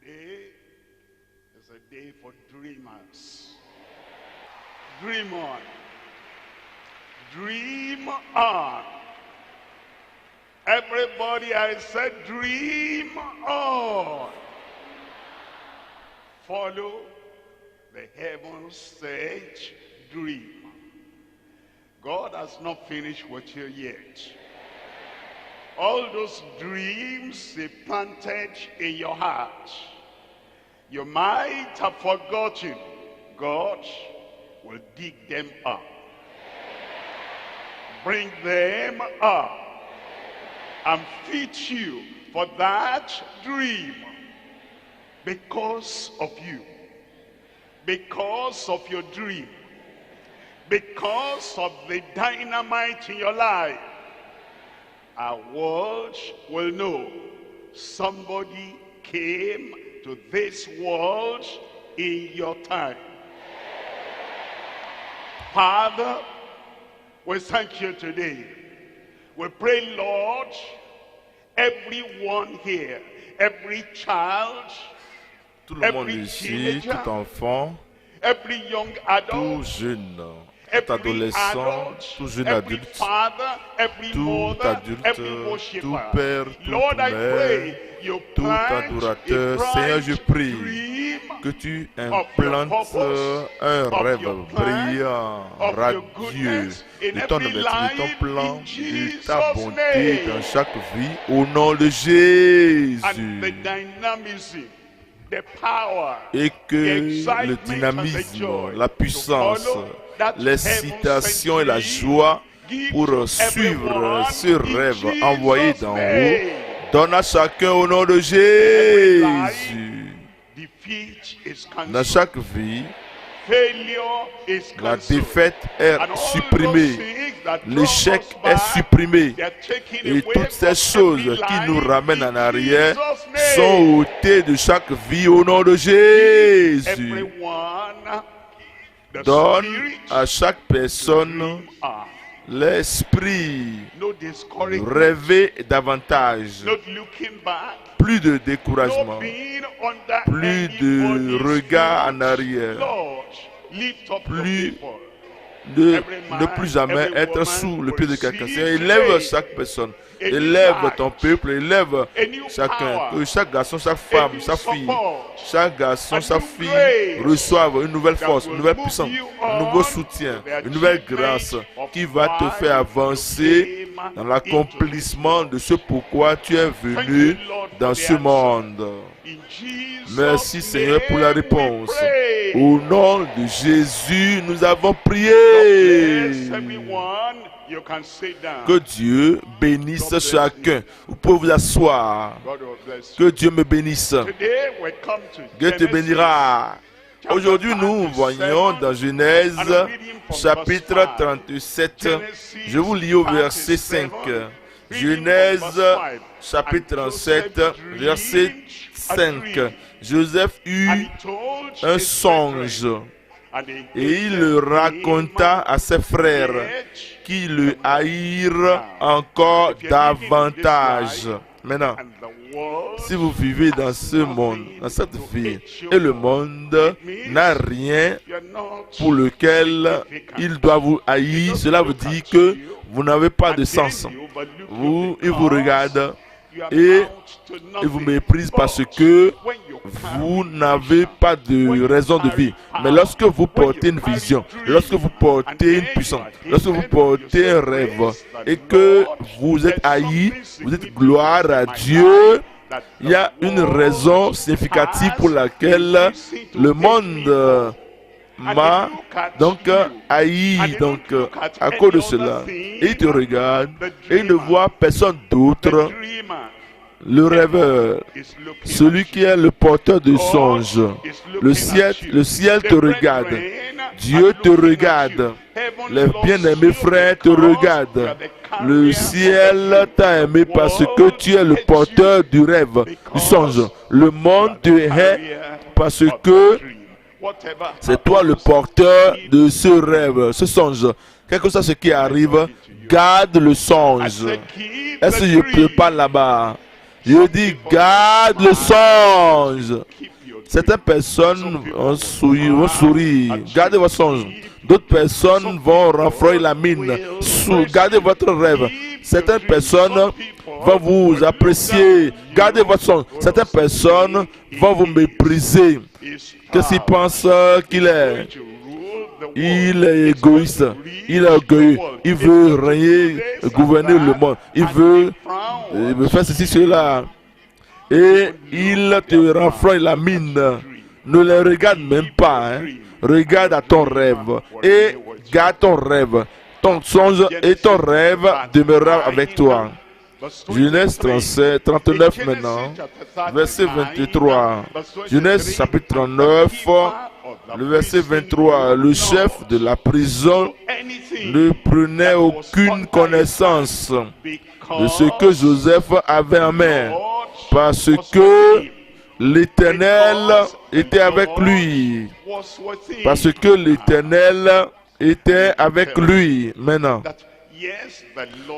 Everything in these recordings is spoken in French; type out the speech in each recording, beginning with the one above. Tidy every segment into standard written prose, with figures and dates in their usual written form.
Today is a day for dreamers. Dream on. Dream on. Everybody, I said dream on. Follow the heavens stage dream. God has not finished with you yet. All those dreams He planted in your heart, you might have forgotten. God will dig them up, bring them up, and feed you for that dream because of you, because of your dream, because of the dynamite in your life. Our world will know somebody came to this world in your time. Father, we thank you today. We pray, Lord, everyone here, every child, Tout le monde ici, tout enfant, every young tout adult, jeune, tout every adolescent, adult, tout jeune every adulte, father, every tout mother, adulte, every tout worshiper. père, tout Lord, I mère, pray you tout plant adorateur. a bright Seigneur, je prie dream que tu of your implantes purpose, un of rêve your plan, brillant, of your radieux goodness in de ton every honnêteté, de ton life plan, in de ta Jesus' bonté name. dans chaque vie, au nom de And the Jésus. dynamism, the power, Et the que le excitement and the dynamisme, joy la to puissance, follow that l'excitation et heaven-sent la dream joie give pour to suivre everyone ce in rêve envoyé Jesus' d'en haut, name. donne à chacun au nom de Every life, Jésus. defeat is Dans cancelled. chaque vie, Failure is la cancelled. défaite est And all supprimée, those things that draw l'échec us est back, supprimé, they are taken et away toutes ces from choses every qui nous life ramènent in en arrière Jesus' sont name. ôtées de chaque vie au nom de Give Jésus. everyone the Donne spirit à chaque to personne dream on. l'esprit No de discouragement, rêver davantage, not looking back, plus de no découragement, being under plus de anybody's regard en foot. arrière, Lord, lift up your plus people. de Every man, ne plus jamais every être woman sous le will pied de quelqu'un. receive Seigneur, élève today chaque personne, a new élève light, ton peuple, élève a new chacun, power, que chaque garçon, chaque a femme, new chaque fille, support, chaque garçon, a chaque new fille grace reçoive une nouvelle that force, une will nouvelle move puissance, you un nouveau on soutien, to the une nouvelle achievement grâce of qui va te why faire avancer you came dans l'accomplissement into de this ce pourquoi tu es world. Thank venu you, Lord, for dans the ce answer. monde. In Jesus' Merci Seigneur pour la name we réponse. pray. Au nom de Jésus, nous avons God bless prié. everyone. You can sit down. Que Dieu bénisse God bless chacun. Vous pouvez vous asseoir. God will bless Que you. Dieu me bénisse. Today we come to Dieu te Genesis bénira. chapter Aujourd'hui, nous 37, voyons dans Genèse and I'm reading from chapitre verse 5. 37. Genesis Je vous lis au verset 5. 37, Genèse reading from verse 5. chapitre And 37, Joseph verset dreamed a 5. dream, Joseph eut and he told un his songe brethren, and they et il hated le him raconta à ses frères yet qui le haïrent encore davantage. Maintenant, and the world si vous vivez dans ce monde, dans cette vie, et le monde n'a rien you're not pour lequel il doit vous haïr, cela veut dire que vous n'avez pas de sens. Il vous regarde et il vous méprise parce que vous n'avez pas de raison de vivre. Mais lorsque vous portez une vision, lorsque vous portez une puissance, lorsque vous portez un rêve et que vous êtes haï, vous dites gloire à Dieu, il y a une raison significative pour laquelle le monde m'a donc haï, donc à cause de cela. Et il te regarde et il ne voit personne d'autre, le rêveur, celui qui est le porteur de songe. Le ciel te regarde, Dieu te regarde, les bien-aimés frères te regardent. Le ciel t'a aimé parce que tu es le porteur du rêve, du songe. Le monde te hait parce que c'est toi le porteur de ce rêve, ce songe. Quel que soit ce qui arrive, garde le songe. Est-ce que je peux pas là-bas? Je dis, garde le songe. Certaines personnes vont sourire. Gardez votre songe. D'autres personnes vont renfroyer la mine. Gardez votre rêve. Certaines personnes vont vous apprécier. Gardez votre songe. Certaines personnes vont vous mépriser. Qu'est-ce qu'ils pensent qu'il est? Il est égoïste. Il est orgueilleux. Il veut régner, gouverner le monde. Il veut faire ceci, cela. Et il te renfroie la mine. Ne les regarde même pas. Hein. Regarde à ton rêve. Et garde ton rêve. Ton songe et ton rêve demeurera avec toi. Genèse 39 maintenant. Verset 23. Genèse chapitre 39. Le verset 23. Le chef de la prison ne prenait aucune connaissance de ce que Joseph avait en main. Parce que l'Éternel était avec lui. Parce que l'Éternel était avec lui. Maintenant,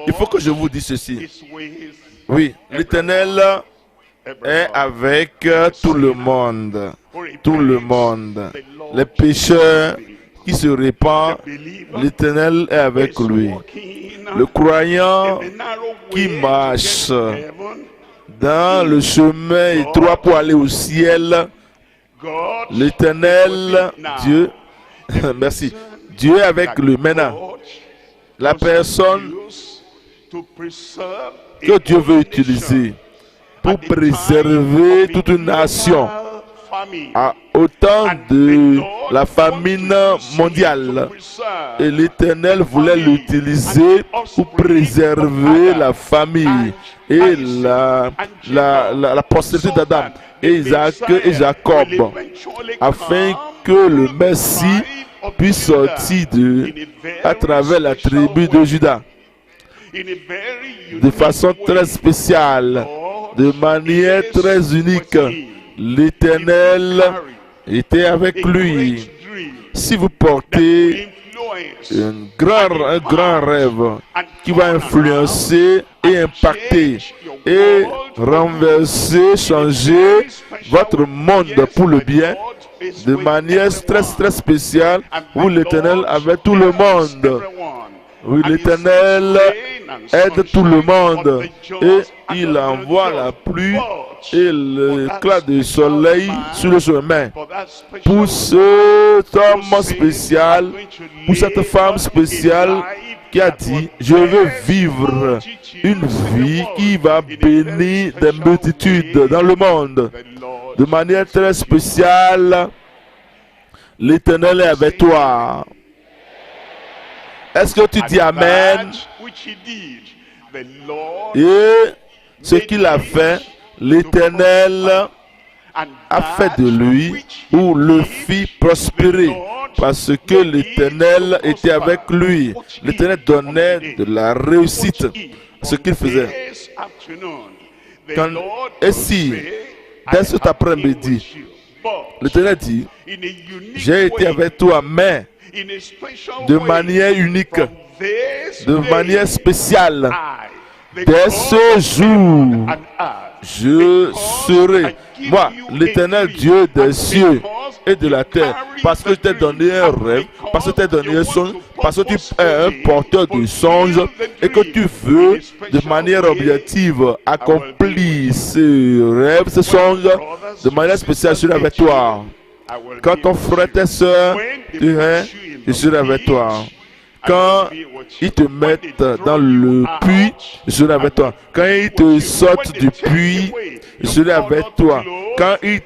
il faut que je vous dise ceci. Oui, l'Éternel est avec tout le monde. Tout le monde. Les pécheurs qui se répandent, l'Éternel est avec lui. Le croyant qui marche dans le chemin étroit pour aller au ciel, l'Éternel, Dieu, merci, Dieu est avec lui. Maintenant, la personne que Dieu veut utiliser pour préserver toute une nation au temps de la famine mondiale. Et l'Éternel voulait l'utiliser pour préserver la famille et la postérité d'Adam et Isaac et Jacob, afin que le Messie puisse sortir à travers la tribu de Juda de façon très spéciale, de manière très unique. L'Éternel était avec lui. Si vous portez un grand rêve qui va influencer et impacter et renverser, changer votre monde pour le bien, de manière très spéciale, où l'Éternel avait tout le monde. Oui, l'Éternel aide tout le monde et il envoie la pluie et l'éclat du soleil sur le chemin. Pour cet homme spécial, pour cette femme spéciale qui a dit, je veux vivre une vie qui va bénir des multitudes dans le monde. De manière très spéciale, l'Éternel est avec toi. Est-ce que tu dis Amen? Et ce qu'il a fait, l'Éternel a fait de lui ou le fit prospérer parce que l'Éternel était avec lui. L'Éternel donnait de la réussite à ce qu'il faisait. Et si, dès cet après-midi, l'Éternel dit, j'ai été avec toi, mais de manière unique, de manière spéciale, dès ce jour, je serai, moi, l'Éternel Dieu des cieux et de la terre, parce que je t'ai donné un rêve, parce que je t'ai donné un songe, parce que tu es un porteur de songe et que tu veux, de manière objective, accomplir ce rêve, ce songe, de manière spéciale, je serai avec toi. Quand ton frère, tes soeurs, je serai avec toi. Quand ils te mettent dans le puits, je serai avec toi. Quand ils te sortent du puits, je serai avec toi. Quand ils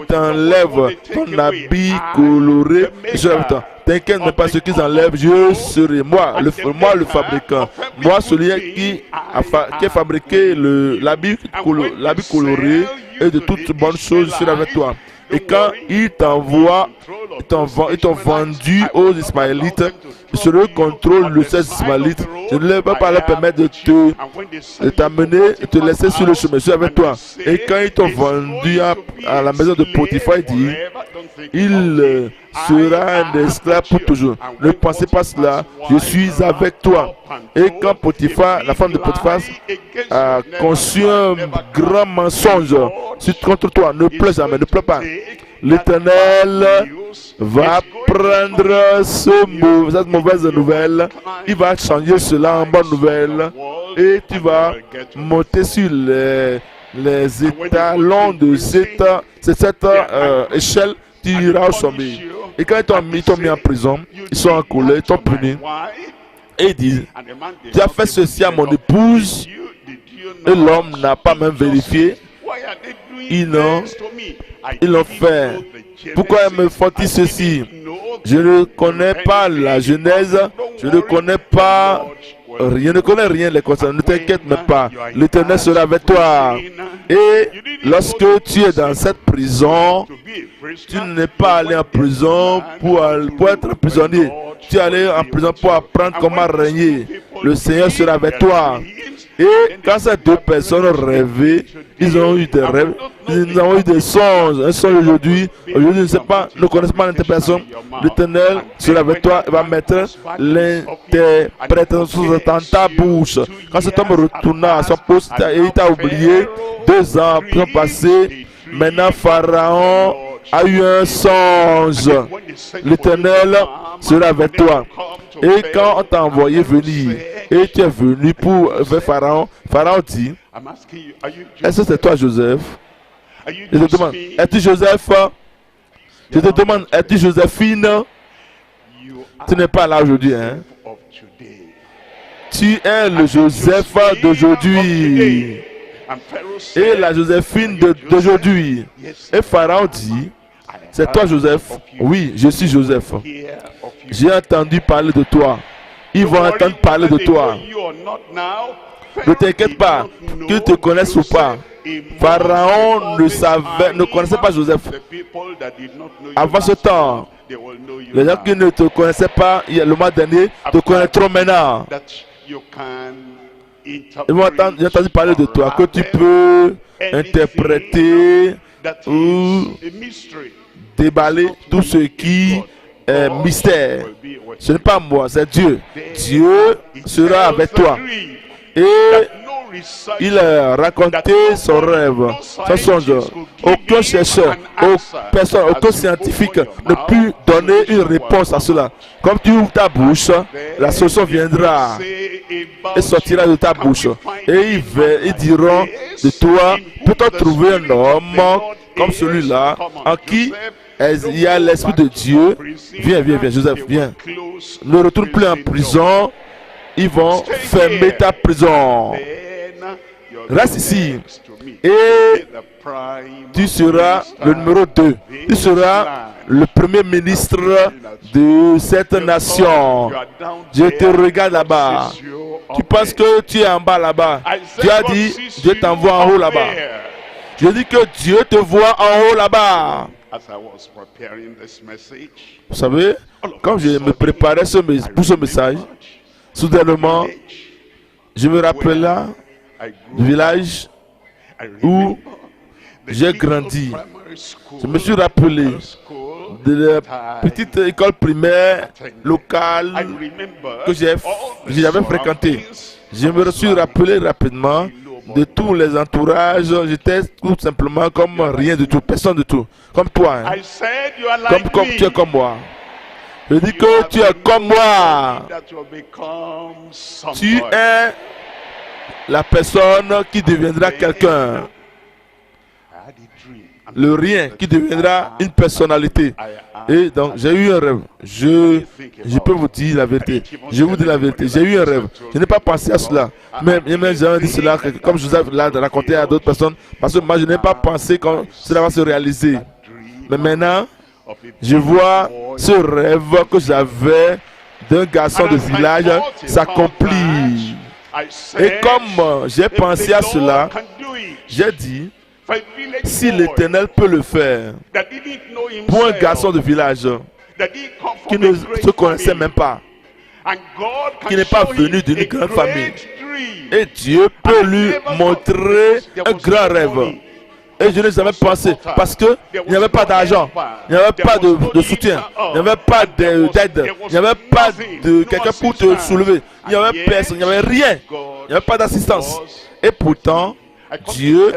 t'enlèvent ton habit coloré, je serai avec toi. T'inquiète même pas ce qu'ils enlèvent, je serai moi le fabricant. Moi, celui qui a fabriqué l'habit coloré et de toutes bonnes choses, je serai avec toi. Et quand ils t'ont vendu aux Ismaélites, je sur le contrôle de ces Ismaélites. Je ne peux pas leur permettre de t'amener, de te laisser sur le chemin. Je suis avec toi. Et quand ils t'ont vendu à la maison de Potiphar, il dit, il sera un esclave pour toujours. Ne pensez pas cela. Je suis avec toi. Et quand Potiphar, la femme de Potiphar, a conçu un grand mensonge contre toi, ne pleure jamais, ne pleure pas. L'Éternel va prendre cette mauvaise nouvelle, il va changer cela en bonne nouvelle, et tu vas monter sur les étalons de cette échelle, tu iras au sommet. Et quand ils t'ont mis en prison, ils sont en colère, ils t'ont puni, et ils disent, tu as fait ceci à mon épouse, et l'homme n'a pas même vérifié. Ils l'ont fait. Pourquoi me font-ils ceci? Je ne connais pas la Genèse. Je ne connais pas rien. Je ne connais rien les concernant. Ne t'inquiète même pas. L'Éternel sera avec toi. Et lorsque tu es dans cette prison, tu n'es pas allé en prison pour être prisonnier. Tu es allé en prison pour apprendre comment régner. Le Seigneur sera avec toi. Et quand ces deux personnes rêvaient, ils ont eu des rêves, ils ont eu des songes. Un songe aujourd'hui, ne connaissent pas l'interprétation. L'Éternel sera avec toi et va mettre l'interprétation dans ta bouche. Quand cet homme retourna à son poste et il t'a oublié, 2 ans sont passés. Maintenant, Pharaon a eu un songe. L'Éternel sera avec toi. Et quand on t'a envoyé venir, et tu es venu vers Pharaon, Pharaon dit, est-ce que c'est toi Joseph? Je te demande, es-tu Joseph? Je te demande, es-tu Joséphine? Tu n'es pas là aujourd'hui, hein? Tu es le Joseph d'aujourd'hui. Et la Joséphine d'aujourd'hui. Et Pharaon dit, c'est toi Joseph? Oui, je suis Joseph. J'ai entendu parler de toi. Ils vont entendre parler de toi. Ne t'inquiète pas, qu'ils te connaissent ou pas. Pharaon ne connaissait pas Joseph. Avant ce temps, les gens qui ne te connaissaient pas le mois dernier te connaîtront maintenant. Ils vont entendre parler de toi, que tu peux interpréter ou déballer tout ce qui est mystère. Ce n'est pas moi, c'est Dieu. Dieu sera avec toi. Et il a raconté son rêve, son songe. Aucun chercheur, aucun scientifique ne peut donner une réponse à cela. Comme tu ouvres ta bouche, la solution viendra et sortira de ta bouche. Et ils diront de toi, peut-on trouver un homme comme celui-là, en qui il y a l'Esprit de Dieu. Viens, Joseph, viens. Ne retourne plus en prison. Ils vont fermer ta prison. Reste ici. Et tu seras le numéro 2. Tu seras le premier ministre de cette nation. Je te regarde là-bas. Tu penses que tu es en bas là-bas. Tu as dit, Dieu t'envoie en haut là-bas. Je dis que Dieu te voit en haut là-bas. Vous savez, quand je me préparais pour ce message, soudainement, je me rappelais du village où j'ai grandi. Je me suis rappelé de la petite école primaire locale que j'avais fréquentée. Je me suis rappelé rapidement de tous les entourages. J'étais tout simplement comme rien du tout, personne du tout, comme toi, hein. Comme tu es comme moi. Je dis que tu es comme moi. Tu es la personne qui deviendra quelqu'un. Le rien qui deviendra une personnalité. Et donc, j'ai eu un rêve. Je peux vous dire la vérité. Je vous dis la vérité. J'ai eu un rêve. Je n'ai pas pensé à cela. Même j'ai dit cela, comme je vous ai raconté à d'autres personnes, parce que moi, je n'ai pas pensé que cela va se réaliser. Mais maintenant, je vois ce rêve que j'avais d'un garçon de village s'accomplir. Et comme j'ai pensé à cela, j'ai dit, si l'Éternel peut le faire pour un garçon de village qui ne se connaissait même pas, qui n'est pas venu d'une grande famille. Et Dieu peut lui montrer un grand rêve. Et je n'ai jamais pensé, parce qu'il n'y avait pas d'argent, il n'y avait pas de soutien, il n'y avait pas d'aide, il n'y avait pas de quelqu'un pour te soulever, il n'y avait personne, il n'y avait rien, il n'y avait pas d'assistance. Et pourtant, Dieu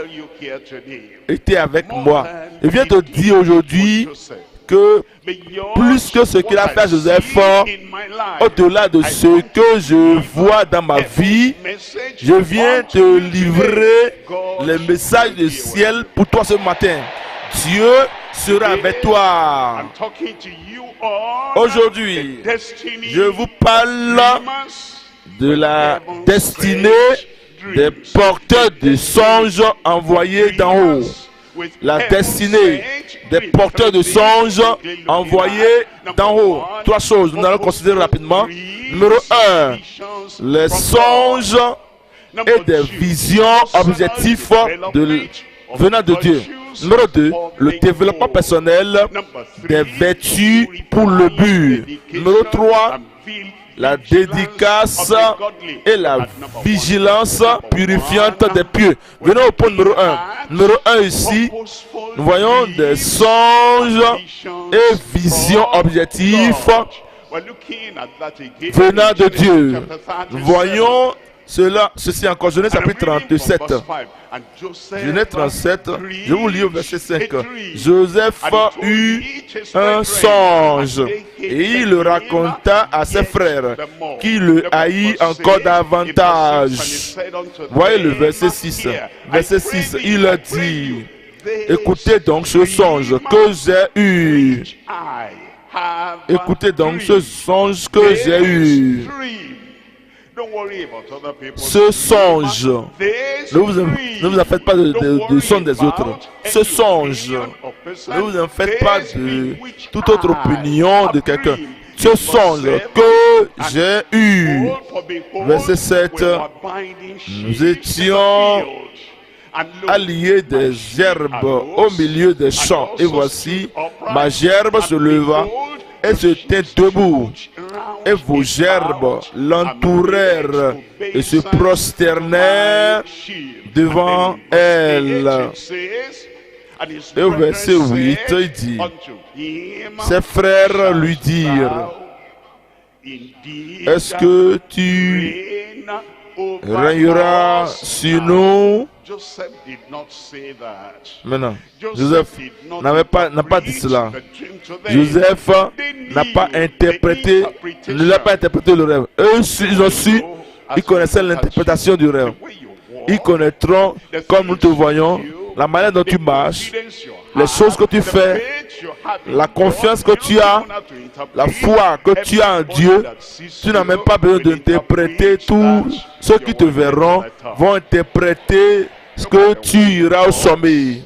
était avec moi. Il vient te dire aujourd'hui que plus que ce qu'il a fait à Joseph, au-delà de ce que je vois dans ma vie, je viens te livrer les messages du ciel pour toi ce matin. Dieu sera avec toi. Aujourd'hui, je vous parle de la destinée des porteurs de songes envoyés d'en haut. La destinée des porteurs de songes envoyés d'en haut. Trois choses, nous allons considérer rapidement. Numéro 1, les songes et des visions objectifs venant de Dieu. Numéro 2, le développement personnel des vertus pour le but. Numéro 3, la dédicace et la vigilance purifiante des pieux. Venons au point numéro 1. Numéro 1 ici, nous voyons des songes et visions objectifs venant de Dieu. Nous voyons ceci en Genèse chapitre 37. Genèse 37, je vous lis au verset 5. Joseph eut un songe et il le raconta à ses frères qui le haït encore davantage. Voyez le verset 6. Verset 6, il dit: écoutez donc ce songe que j'ai eu. Écoutez donc ce songe que j'ai eu. Ce songe, ne vous en faites pas de son des autres. Ce songe, ne vous en faites pas de toute autre opinion de quelqu'un. Ce songe que j'ai eu. Verset 7. Nous étions alliés des gerbes au milieu des champs. Et voici, ma gerbe se leva et se tint debout. Et vos gerbes l'entourèrent et se prosternèrent devant elle. Et au verset 8, il dit: ses frères lui dirent: est-ce que tu régneras sur nous? Maintenant, Joseph n'a pas dit cela. Joseph n'a pas interprété, ne l'a pas interprété le rêve. Eux, ils ont su, ils connaissaient l'interprétation du rêve. Ils connaîtront, comme nous te voyons, la manière dont tu marches, les choses que tu fais, la confiance que tu as, la foi que tu as en Dieu. Tu n'as même pas besoin d'interpréter. Tous ceux qui te verront vont interpréter ce que tu iras au sommet.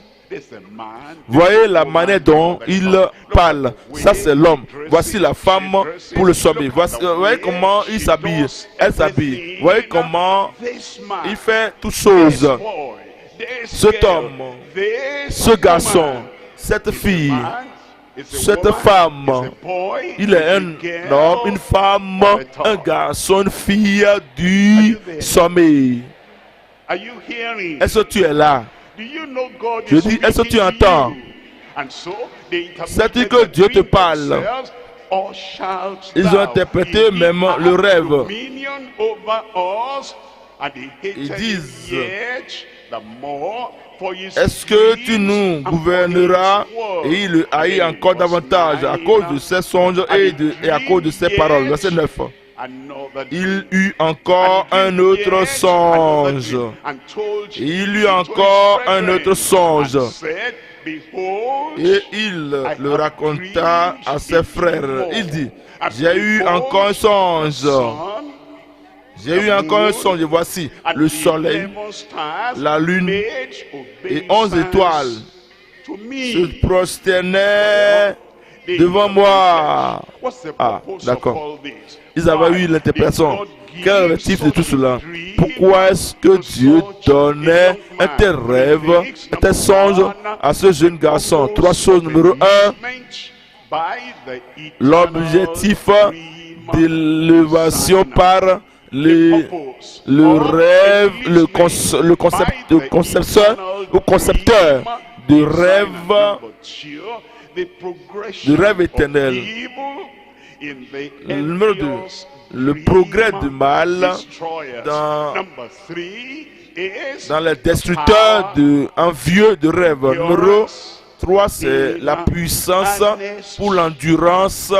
Voyez la manière dont il parle. Ça, c'est l'homme. Voici la femme pour le sommet. Voyez comment il s'habille. Elle s'habille. Voyez comment il fait toutes choses. Cet homme, ce garçon, cette fille, cette femme, il est un homme, une femme, un garçon, une fille du sommet. Est-ce que tu es là? Je dis, est-ce que tu entends? C'est-à-dire que Dieu te parle. Ils ont interprété même le rêve. Ils disent: est-ce que tu nous gouverneras? Et il le haït encore davantage à cause de ses songes et à cause de ses paroles. Verset 9. Il eut encore un autre songe. Il eut encore un autre songe. Et il le raconta à ses frères. Il dit: j'ai eu encore un songe. J'ai eu encore un songe. Voici le soleil, la lune et 11 étoiles se prosternaient devant moi. Ah, d'accord. Ils avaient eu l'interprétation. Quel est l'objectif de tout cela? Pourquoi est-ce que Dieu donnait un tel rêve, un tel songe à ce jeune garçon? Trois choses. Numéro 1, l'objectif d'élévation par le rêve, le concepteur ou concepteur de rêve éternel. Numéro 2, le progrès du mal dans les destructeurs envieux de rêve. Numéro 3, c'est la puissance pour l'endurance.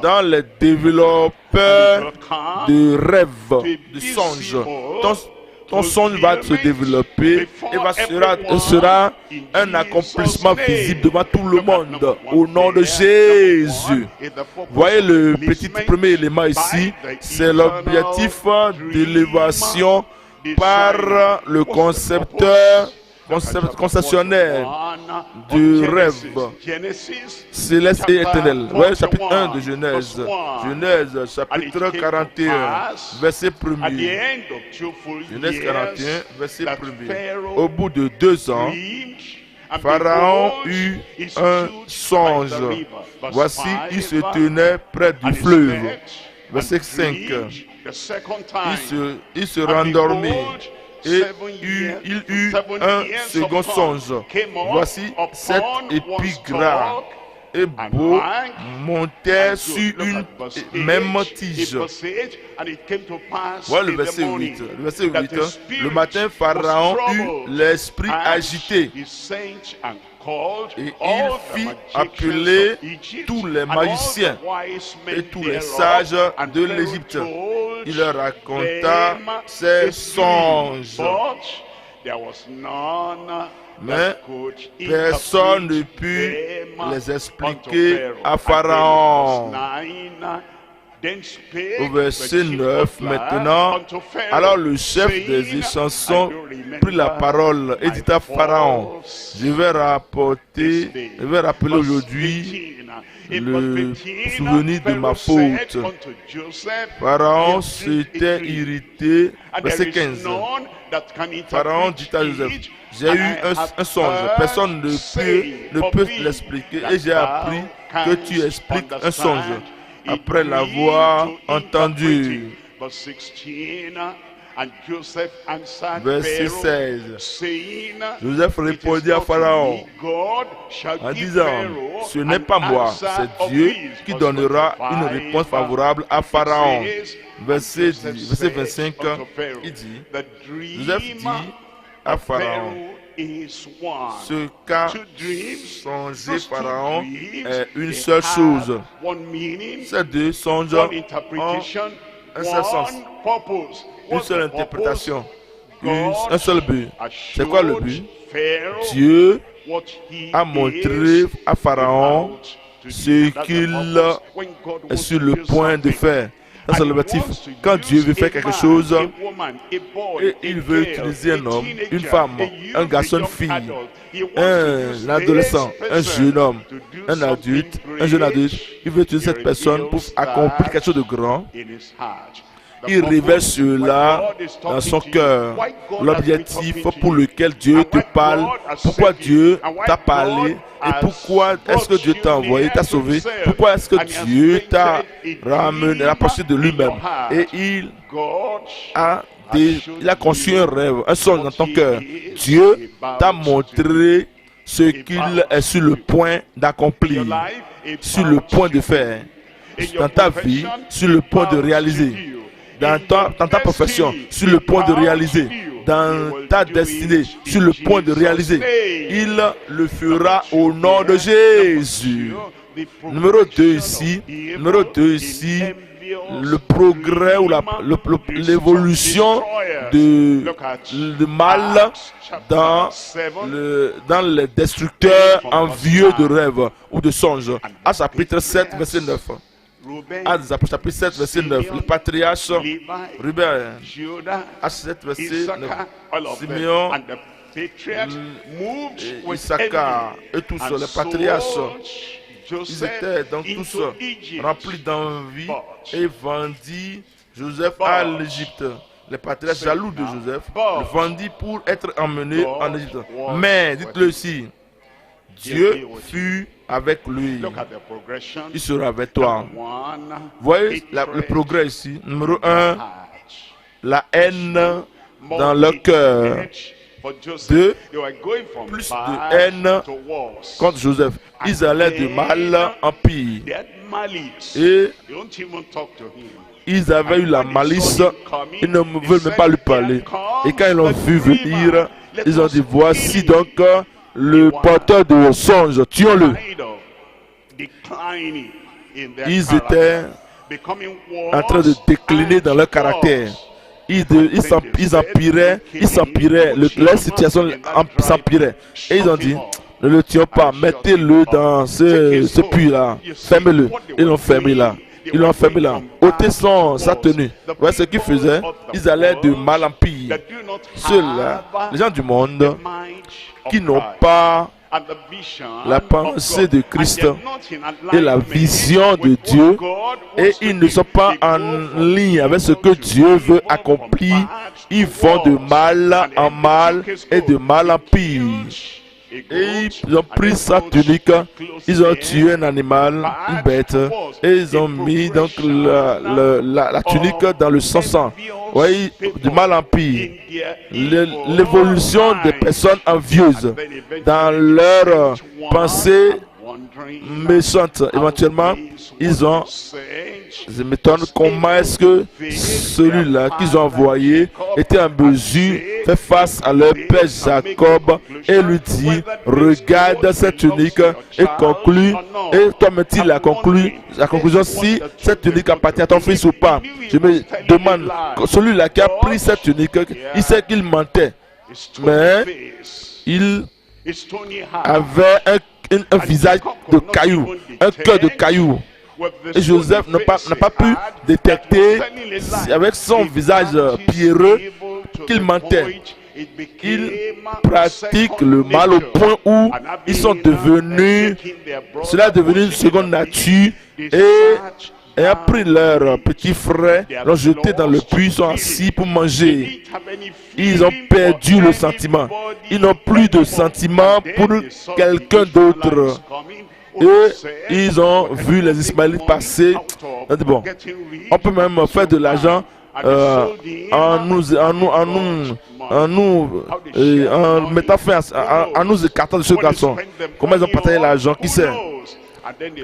Dans les développeurs de rêves, de songes. Ton songe va se développer et sera un accomplissement visible devant tout le monde. Au nom de Jésus. Voyez le premier élément ici. C'est l'objectif d'élévation par le conceptionnaire du rêve céleste et éternel. Voyez le chapitre 1 de Genèse. Genèse chapitre 41, verset 1er. Genèse 41, verset 1er. Au bout de 2 ans, Pharaon eut un songe. Voici, il se tenait près du fleuve. Verset 5. Il se rendormit. Et il eut un second songe. Voici 7 épis gras et beaux montaient sur une même tige. Voilà le verset 8. Le verset 8. Le matin, Pharaon eut l'esprit agité. Et il fit appeler tous les magiciens et tous les sages de l'Égypte. Il leur raconta ses songes. Mais personne ne put les expliquer à Pharaon. Au verset 9, maintenant, alors le chef des échansons prit la parole et dit à Pharaon, je vais rappeler aujourd'hui le souvenir de ma faute. Pharaon s'était irrité. Verset 15. Pharaon dit à Joseph, j'ai eu un songe, personne ne peut l'expliquer et j'ai appris que tu expliques un songe. Après l'avoir entendu. Verset 16. Joseph répondit à Pharaon en disant, ce n'est pas moi, c'est Dieu qui donnera une réponse favorable à Pharaon. Verset 25, il dit, Joseph dit à Pharaon, ce qu'a songé Pharaon est une seule chose. Ces deux songes ont un seul sens, une seule interprétation, un seul but. C'est quoi le but? Dieu a montré à Pharaon ce qu'il est sur le point de faire. C'est l'objectif. Quand Dieu veut faire quelque chose, et il veut utiliser un homme, une femme, un garçon, une fille, un adolescent, un jeune homme, un adulte, un jeune adulte, il veut utiliser cette personne pour accomplir quelque chose de grand. Il révèle cela dans son cœur, l'objectif pour lequel Dieu te parle, pourquoi Dieu t'a parlé et pourquoi est-ce que Dieu t'a envoyé, t'a sauvé, pourquoi est-ce que Dieu t'a ramené, rapproché de lui-même. Et il a conçu un rêve, un songe dans ton cœur. Dieu t'a montré ce qu'il est sur le point d'accomplir, sur le point de faire, dans ta vie, sur le point de réaliser. Dans ta profession, sur le point de réaliser. Dans ta destinée, sur le point de réaliser. Il le fera au nom de Jésus. Numéro 2 ici, le progrès ou l'évolution de mal dans les destructeurs envieux de rêves ou de songes. À chapitre 7, verset 9. Actes chapitre 7, verset 9. Le patriarche Ruben, Actes 7, verset 9. Simeon, Issachar et tous les patriarches, ils étaient donc tous remplis d'envie et vendit Joseph à l'Égypte. Les patriarches jaloux de Joseph le vendit pour être emmené en Égypte. Mais, dites-le ici, Dieu fut avec lui. Look at the progression. Il sera avec toi. Number one, Voyez le progrès ici. Numéro 1, la haine dans leur cœur. 2, plus de haine contre Joseph. Ils allaient de mal en pire. Et ils avaient eu la malice. Ils ne veulent même pas lui parler. Et quand ils l'ont vu venir, ils ont dit, voici donc le porteur de songe, tuons-le. Ils étaient en train de décliner dans leur caractère. Ils s'empiraient, leur situation s'empirait. Et ils ont dit, ne le tuons pas, mettez-le dans ce puits-là, fermez-le. Ils l'ont fermé là. Ils l'ont fermé là. Ôtez sa tenue. Voyez ce qu'ils faisaient. Ils allaient de mal en pire. Ceux-là, les gens du monde, qui n'ont pas la pensée de Christ et la vision de Dieu, et ils ne sont pas en ligne avec ce que Dieu veut accomplir, ils vont de mal en mal et de mal en pire. Et ils ont pris sa tunique, ils ont tué un animal, une bête, et ils ont mis donc la tunique dans le sang. Oui, du mal en pire. L'évolution des personnes envieuses dans leur pensée méchante. Éventuellement, je m'étonne comment est-ce que celui-là qu'ils ont envoyé était en mesure de faire face à leur père Jacob et lui dit, regarde cette tunique et conclut, et comme il a conclu, la conclusion, si cette tunique appartient à ton fils ou pas. Je me demande, celui-là qui a pris cette tunique, il sait qu'il mentait, mais il avait un visage de caillou, un cœur de caillou. Et Joseph n'a pas pu détecter avec son visage pierreux qu'il mentait. Ils pratiquent le mal au point où ils sont devenus, cela est devenu une seconde nature, et ayant pris leur petit frère, l'ont jeté dans le puits, ils sont assis pour manger. Ils ont perdu le sentiment. Ils n'ont plus de sentiment pour quelqu'un d'autre. Et ils ont vu les Ismaélites passer. On dit, bon, on peut même faire de l'argent en mettant fin en nous écartant de ce garçon. Comment ils ont partagé l'argent, qui sait?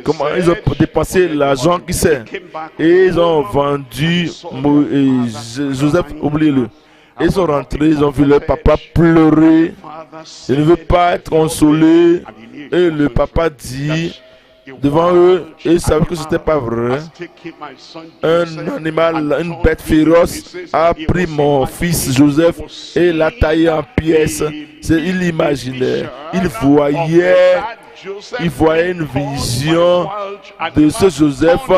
Comment ils ont dépensé l'argent, qui sait? Et ils ont vendu Joseph, oubliez-le. Ils sont rentrés, ils ont vu leur papa pleurer. Il ne veut pas être consolé. Et le papa dit devant eux, et ils savaient que ce n'était pas vrai. Un animal, une bête féroce a pris mon fils Joseph et l'a taillé en pièces. Il imaginait, il voyait une vision de ce Joseph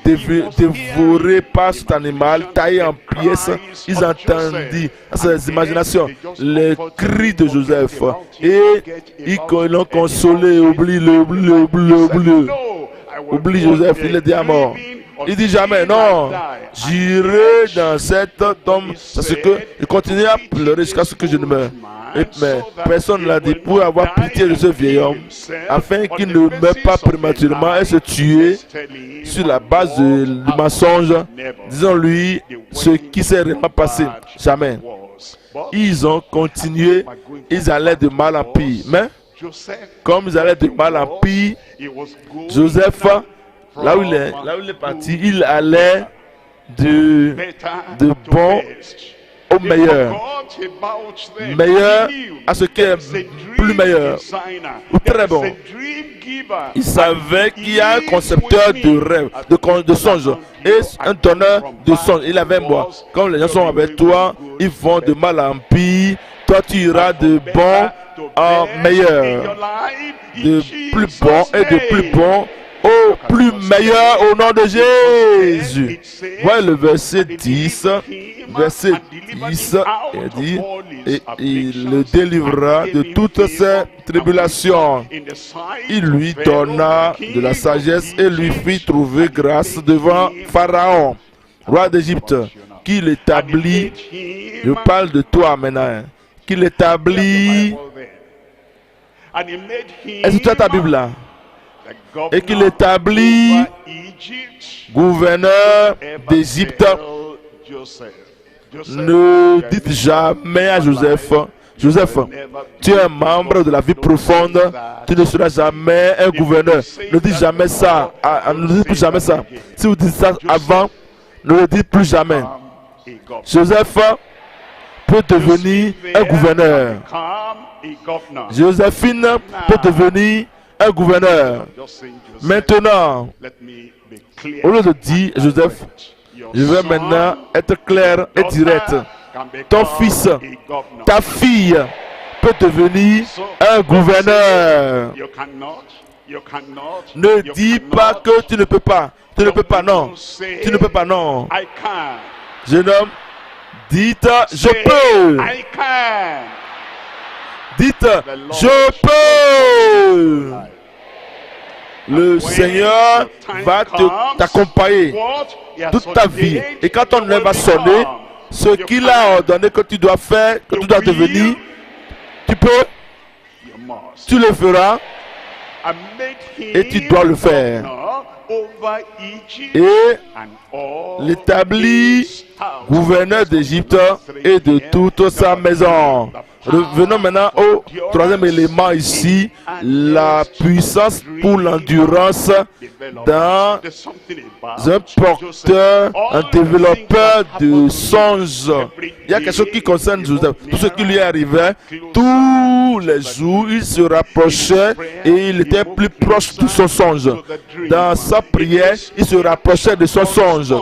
dévoré par cet animal, taillé en pièces. Ils entendirent à ces imaginations les cris de Joseph et ils l'ont consolé. Oublie Joseph, il est déjà mort. Il dit jamais, non, j'irai dans cette tombe, parce que je continue à pleurer jusqu'à ce que je ne meure. Mais personne ne l'a dit pour avoir pitié de ce vieil homme, afin qu'il ne meure pas prématurément et se tuer sur la base du mensonge. Disons-lui ce qui s'est réellement passé. Jamais. Ils ont continué, ils allaient de mal en pire. Mais, comme ils allaient de mal en pire, Joseph, là où il est parti, il allait de bon au meilleur. Meilleur à ce qui est plus meilleur. Ou très bon. Il savait qu'il y a un concepteur de rêve, de songe, et un donneur de songe. Il avait moi. Comme les gens sont avec toi, ils vont de mal en pire. Toi, tu iras de bon en meilleur. De plus bon et de plus bon au plus meilleur au nom de Jésus. Voilà le verset 10. Verset 10, il dit, et il le délivra de toutes ses tribulations. Il lui donna de la sagesse et lui fit trouver grâce devant Pharaon, roi d'Égypte, qui l'établit. Je parle de toi maintenant. Qui l'établit And he made Est-ce que tu as ta Bible là? Et qu'il établit gouverneur d'Égypte. Ne dites jamais à Joseph, Joseph, tu es un membre de la vie profonde, tu ne seras jamais un gouverneur. Ne dites jamais ça, ne dites plus jamais ça. Si vous dites ça avant, ne le dites plus jamais. Joseph peut devenir un gouverneur. Joséphine peut devenir un gouverneur. Maintenant, au lieu de dire, Joseph, je vais maintenant être clair et direct. Ton fils, ta fille peut devenir un gouverneur. Ne dis pas que tu ne peux pas. Tu ne peux pas, non. Tu ne peux pas, non. Jeune homme, dites, je peux. Dites, je peux. Le Seigneur va t'accompagner toute ta vie. Et quand ton heure va sonner, ce qu'il a ordonné que tu dois faire, que tu dois devenir, tu peux, tu le feras et tu dois le faire. Et l'établit gouverneur d'Égypte et de toute sa maison. Revenons maintenant au troisième élément ici, la puissance pour l'endurance dans un porteur, un développeur de songes. Il y a quelque chose qui concerne Joseph. Tout ce qui lui arrivait, tous les jours, il se rapprochait et il était plus proche de son songe. Dans sa prière, il se rapprochait de son songe.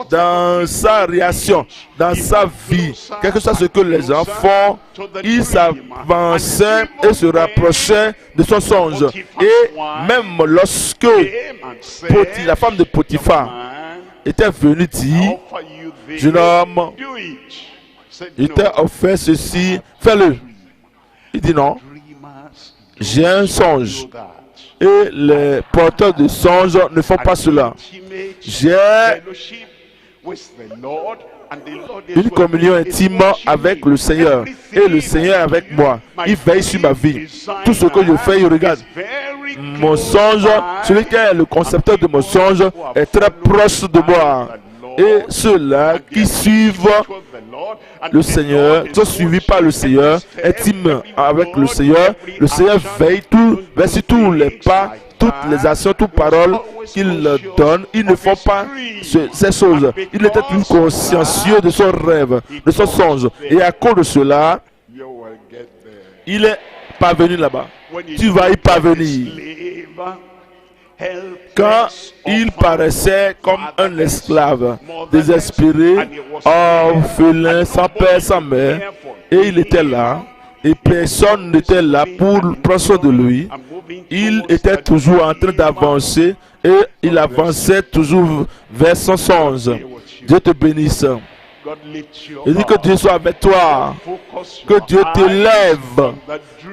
Dans sa réaction, dans sa vie, quelque chose ce que les gens font, il s'avançait et se rapprochait de son songe. Et même lorsque la femme de Potiphar était venue dire, jeune homme, il t'a offert ceci, fais-le. Il dit non, j'ai un songe. Et les porteurs de songes ne font pas cela. J'ai une communion intime avec le Seigneur et le Seigneur avec moi. Il veille sur ma vie. Tout ce que je fais, il regarde. Mon songe, celui qui est le concepteur de mon songe est très proche de moi. Et ceux-là qui suivent le Seigneur, sont suivis par le Seigneur, intime avec le Seigneur veille sur tous les pas, toutes les actions, toutes paroles qu'il donne. Ils ne font pas ces choses. Il était plus consciencieux de son rêve, de son songe. Et à cause de cela, il est parvenu là-bas. Tu vas y parvenir. Quand il paraissait comme un esclave, désespéré, orphelin, sans père, sans mère, et il était là, et personne n'était là pour prendre soin de lui, il était toujours en train d'avancer, et il avançait toujours vers son songe. Dieu te bénisse. Il dit que Dieu soit avec toi, que Dieu t'élève,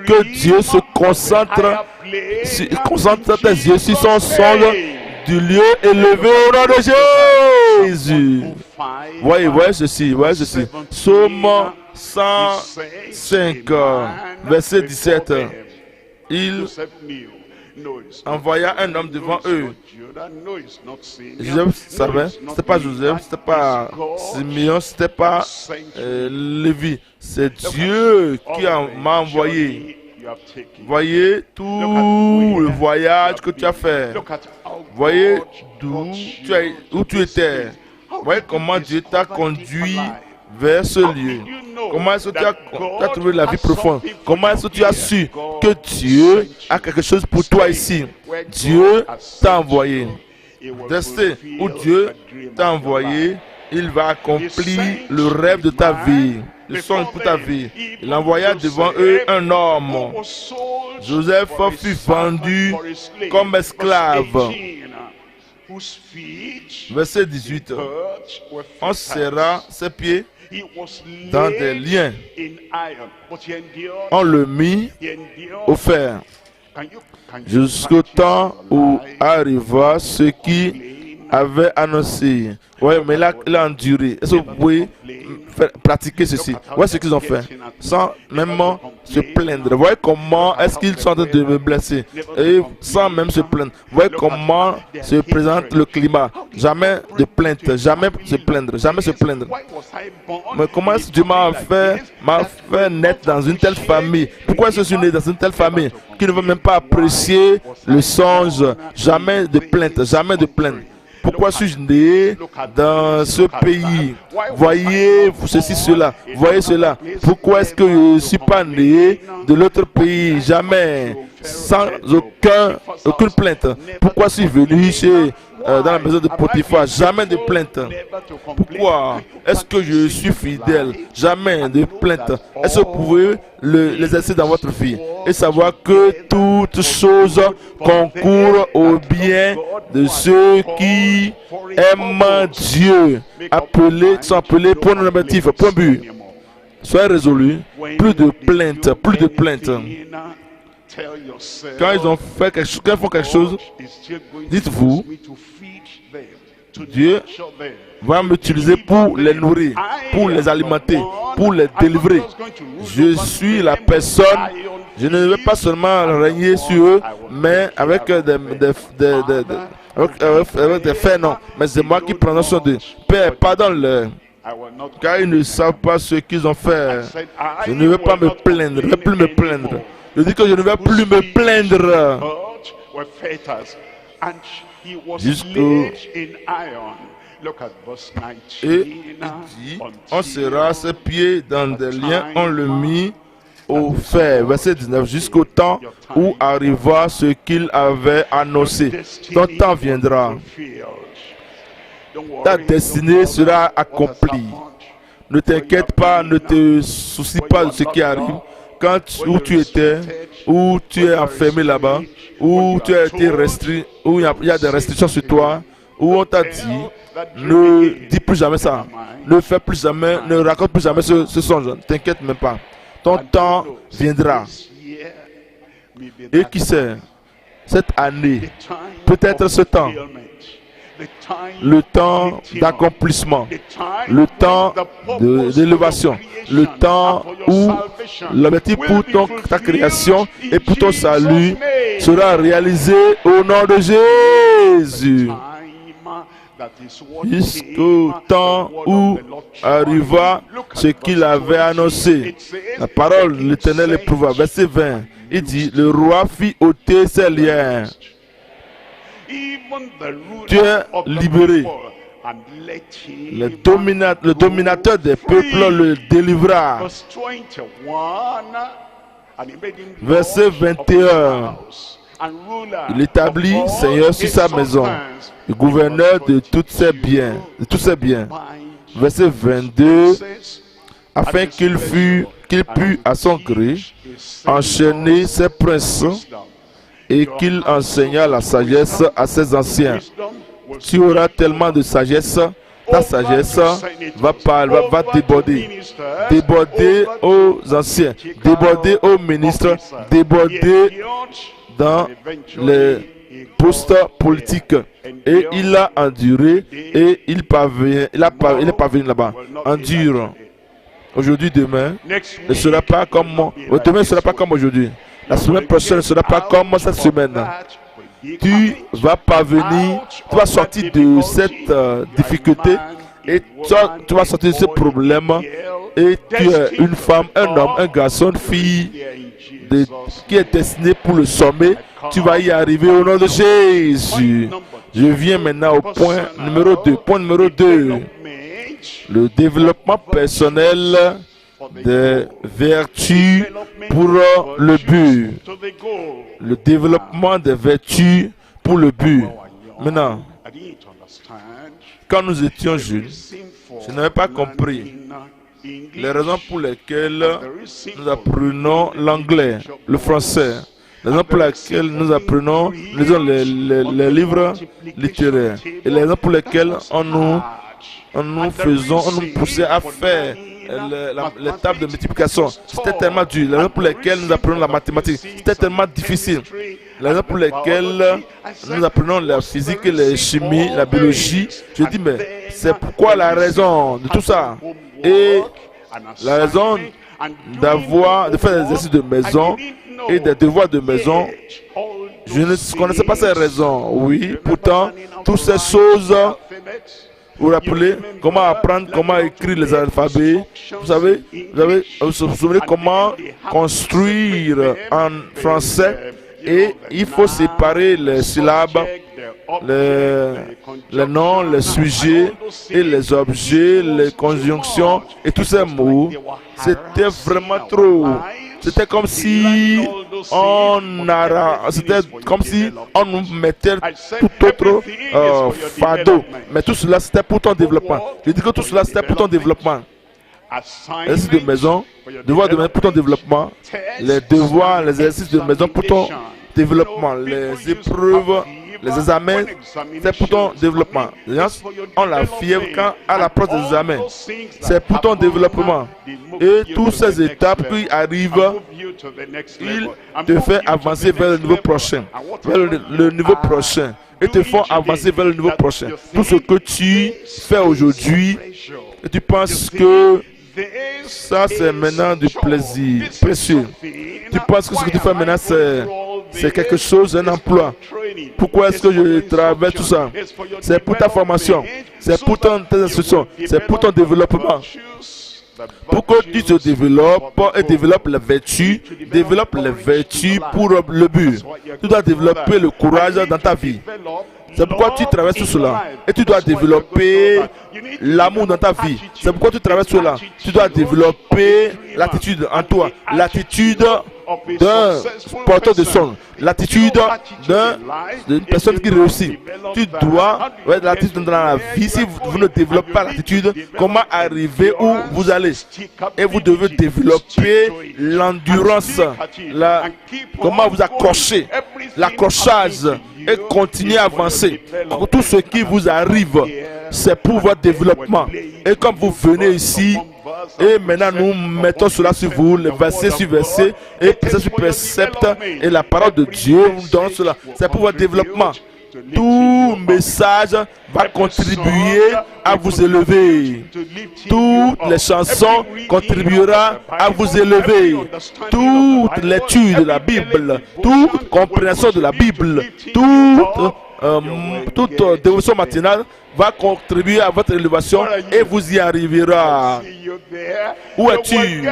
que Dieu se concentre tes yeux sur son songe du lieu élevé au nom de Jésus. Voyez ceci. Psaume 105, verset 17. Il envoya un homme devant eux. Joseph savait, c'était pas Joseph, c'était pas Simeon, c'était pas Lévi. C'est Dieu qui m'a envoyé. Voyez tout le voyage que tu as fait. Voyez où tu étais. Voyez comment Dieu t'a conduit vers ce lieu. Comment est-ce que tu as trouvé la vie profonde? Comment est-ce que tu as su que Dieu a quelque chose pour toi ici? Dieu t'a envoyé. Restez où Dieu t'a envoyé, il va accomplir le rêve de ta vie, le songe pour ta vie. Il envoya devant eux un homme. Joseph fut vendu comme esclave. Verset 18. On serra ses pieds dans des liens. On le mit au fer jusqu'au temps où arriva ce qui avait annoncé. Oui, mais là, il a enduré. Est-ce que vous pouvez pratiquer ceci? Voici ce qu'ils ont fait. Sans même se plaindre. Voyez comment est-ce qu'ils sont en train de me blesser. Et sans même se plaindre. Voyez comment se présente le climat. Jamais de plainte, jamais se plaindre, jamais se plaindre. Mais comment est-ce que Dieu m'a fait naître dans une telle famille? Pourquoi est-ce que je suis né dans une telle famille qui ne veut même pas apprécier le songe? Jamais de plainte, jamais de plainte. Pourquoi suis-je né dans ce pays? Voyez ceci, cela. Voyez cela. Pourquoi est-ce que je ne suis pas né de l'autre pays? Jamais. Sans aucune plainte. Pourquoi suis-je venu dans la maison de Potiphar? Jamais de plainte. Pourquoi est-ce que je suis fidèle? Jamais de plainte. Est-ce que vous pouvez l'exercer dans votre vie et savoir que toutes choses concourent au bien de ceux qui aiment Dieu, sont appelés pour un objectif, pour un but. Soyez résolus. Plus de plaintes, plus de plaintes. Quand ils font quelque chose, dites-vous, Dieu va m'utiliser pour les nourrir, pour les alimenter, pour les délivrer. Je suis la personne, je ne vais pas seulement régner sur eux, mais avec des faits, non. Mais c'est moi qui prends soin d'eux. Père, pardonne-leur, car ils ne savent pas ce qu'ils ont fait. Je ne vais pas me plaindre, je ne vais plus me plaindre. Je dis que je ne vais plus me plaindre. Jusqu'au... Et il dit, on serra ses pieds dans des liens, on le mit au fer. Verset 19, jusqu'au temps où arriva ce qu'il avait annoncé. Ton temps viendra. Ta destinée sera accomplie. Ne t'inquiète pas, ne te soucie pas de ce qui arrive. Où tu étais, où tu es enfermé là-bas, où tu as été restreint, où il y a des restrictions sur toi, où on t'a dit, ne dis plus jamais ça, ne fais plus jamais, ne raconte plus jamais ce songe, ne t'inquiète même pas. Ton temps viendra. Et qui sait, cette année, peut-être ce temps, le temps d'accomplissement, le temps d'élévation, le temps où l'objectif pour ta création et pour ton salut sera réalisé au nom de Jésus. Jusqu'au temps où arriva ce qu'il avait annoncé. La parole de l'Éternel éprouva. Verset 20. Il dit, le roi fit ôter ses liens. Tu es libéré. Le dominateur des peuples le délivra. Verset 21. Il établit Seigneur sur sa maison, le gouverneur de tous ses biens. Verset 22. Afin qu'il pût à son gré enchaîner ses princes et qu'il enseignât la sagesse à ses anciens. Tu auras tellement de sagesse, ta sagesse va déborder. Déborder aux anciens, déborder aux ministres, déborder dans les postes politiques. Et il a enduré et il est parvenu là-bas. Endure. Aujourd'hui, demain, ne sera pas comme moi. Demain ne sera pas comme aujourd'hui. La semaine prochaine ne sera pas comme cette semaine. Tu vas parvenir, tu vas sortir de cette difficulté et tu vas sortir de ce problème. Et tu es une femme, un homme, un garçon, une fille qui est destinée pour le sommet. Tu vas y arriver au nom de Jésus. Je viens maintenant au point numéro 2. Point numéro 2. Le développement personnel des vertus pour le but. Le développement des vertus pour le but. Maintenant, quand nous étions jeunes, je n'avais pas compris les raisons pour lesquelles nous apprenons l'anglais, le français. Les raisons pour lesquelles nous apprenons les livres littéraires. Et les raisons pour lesquelles on nous poussait à faire les tables de multiplication. C'était tellement dur. Les raisons pour lesquelles nous apprenons la mathématique, c'était tellement difficile. Les raisons pour lesquelles nous apprenons la physique, la chimie, la biologie. Je dis, mais c'est pourquoi la raison de tout ça. Et la raison de faire des exercices de maison et des devoirs de maison. Je ne connaissais pas ces raisons. Oui, pourtant, toutes ces choses, vous vous rappelez comment apprendre, comment écrire les alphabets. Vous savez, vous vous souvenez comment construire en français. Et il faut séparer les syllabes, les noms, les sujets et les objets, les conjonctions et tous ces mots. C'était vraiment trop. C'était comme si on nous mettait tout autre fardeau. Mais tout cela, c'était pour ton développement. Je dis que tout cela, c'était pour ton développement. Exercices de maison, devoirs de maison pour ton développement. Les devoirs, les exercices de maison pour ton développement. Les épreuves, les examens, c'est pour ton développement. Les gens ont la fièvre quand à l'approche des examens. C'est pour ton développement. Et toutes ces étapes qui arrivent, ils te font avancer vers le niveau prochain. Vers le niveau prochain. Et te font avancer vers le niveau prochain. Tout ce que tu fais aujourd'hui, et tu penses que ça c'est maintenant du plaisir précieux. Tu penses que ce que tu fais maintenant c'est quelque chose, un emploi. Pourquoi est-ce que je travaille tout ça? C'est pour ta formation, c'est pour ton instruction, c'est pour ton développement. Pour que tu te développes et développes les vertus, pour le but. Tu dois développer le courage dans ta vie. C'est pourquoi tu traverses tout cela. Et tu dois développer l'amour dans ta vie. C'est pourquoi tu traverses cela. Tu dois développer l'attitude en toi. L'attitude d'un porteur de son. L'attitude d'une personne qui réussit. Tu dois avoir l'attitude dans la vie. Si vous ne développez pas l'attitude, comment arriver où vous allez? Et vous devez développer l'endurance. Comment vous accrocher. L'accrochage. Et continuer à avancer. Tout ce qui vous arrive, c'est pour votre développement. Et comme vous venez ici, et maintenant nous mettons cela sur vous, le verset sur verset, et précepte sur précepte, et la parole de Dieu nous donne cela. C'est pour votre développement. Tout message va contribuer à vous élever. Toutes les chansons contribueront à vous élever. Toute l'étude de la Bible, toute compréhension de la Bible, toute dévotion matinale va contribuer à votre élévation et vous y arriverez. Où es-tu?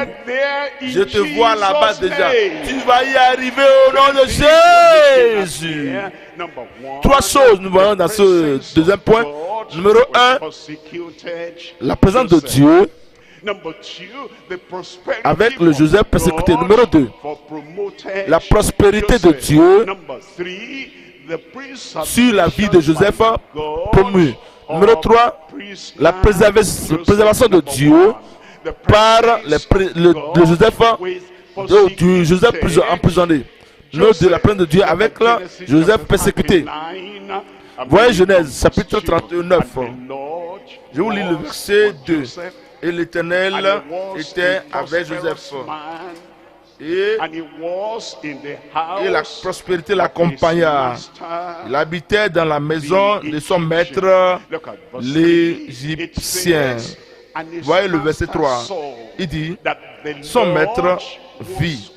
Je te vois là-bas déjà. Tu vas y arriver au nom de Jésus. Trois choses nous voyons dans ce deuxième point. Numéro 1, la présence de Dieu avec le Joseph persécuté. Numéro 2, la prospérité de Dieu sur la vie de Joseph promue. Numéro 3, la préservation de Dieu par le Joseph emprisonné. Numéro 2, la présence de Dieu avec le Joseph persécuté. Voyez Genèse chapitre 39. Je vous lis le verset 2. Et l'Éternel était avec Joseph. Et la prospérité l'accompagna. Il habitait dans la maison de son maître, l'Égyptien. Voyez le verset 3. Il dit, son maître vit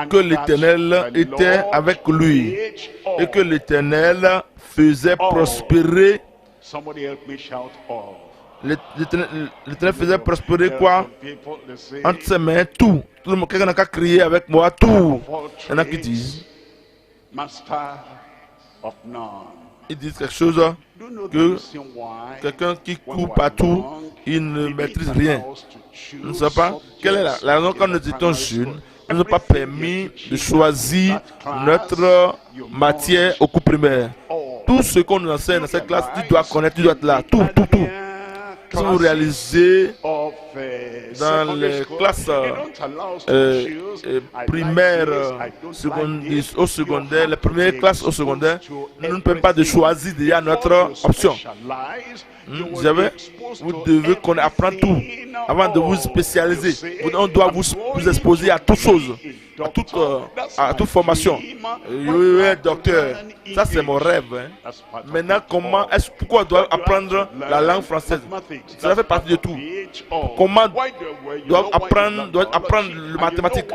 que l'Éternel était avec lui et que l'Éternel faisait prospérer. L'Éternel faisait prospérer quoi? Entre ses mains, tout. Tout le monde, quelqu'un n'a qu'à crier avec moi, tout. Il y en a qui disent. Ils disent quelque chose que quelqu'un qui court partout, il ne maîtrise rien. Je ne sais pas quelle est la raison quand nous étions jeunes. Nous n'avons pas permis de choisir notre matière au cours primaire. Tout ce qu'on nous enseigne dans cette classe, tu dois connaître, tu dois être là. Tout. Si vous réalisez dans les classes primaires, au secondaire, les premières classes au secondaire, nous ne pouvons pas de choisir déjà notre option. Vous devez apprendre tout avant de vous spécialiser. On doit vous exposer à toutes choses, à toute formation. Oui, docteur, ça c'est mon rêve. Maintenant, pourquoi on doit apprendre la langue française? Cela fait partie de tout. comment doivent apprendre le mathématique.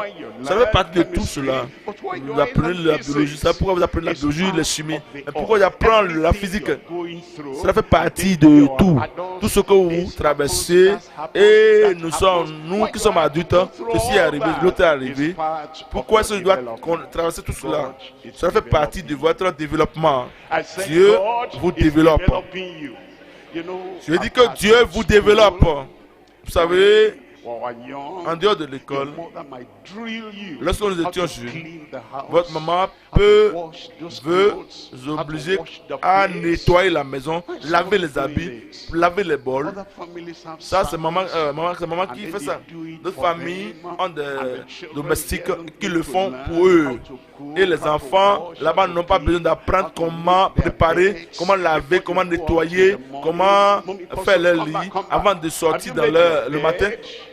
Ça fait partie de tout cela. Vous apprenez la biologie. Ça pourquoi vous apprenez la biologie, la chimie. Mais pourquoi vous apprenez la physique? Cela fait partie de tout. Tout ce que vous traversez. Et nous qui sommes adultes, ceci est arrivé, l'autre est arrivé. Pourquoi est-ce que je dois traverser tout cela? Cela fait partie de votre développement. Dieu vous développe. Je dis que Dieu vous développe. Vous savez, en dehors de l'école, lorsque nous étions jeunes, votre maman veut vous obliger à nettoyer la maison, laver les habits, laver les bols. Ça, c'est maman qui fait ça. D'autres familles ont des domestiques qui le font pour eux. Et les enfants, là-bas, n'ont pas besoin d'apprendre comment préparer, comment laver, comment nettoyer, comment faire leur lit avant de sortir dans le matin.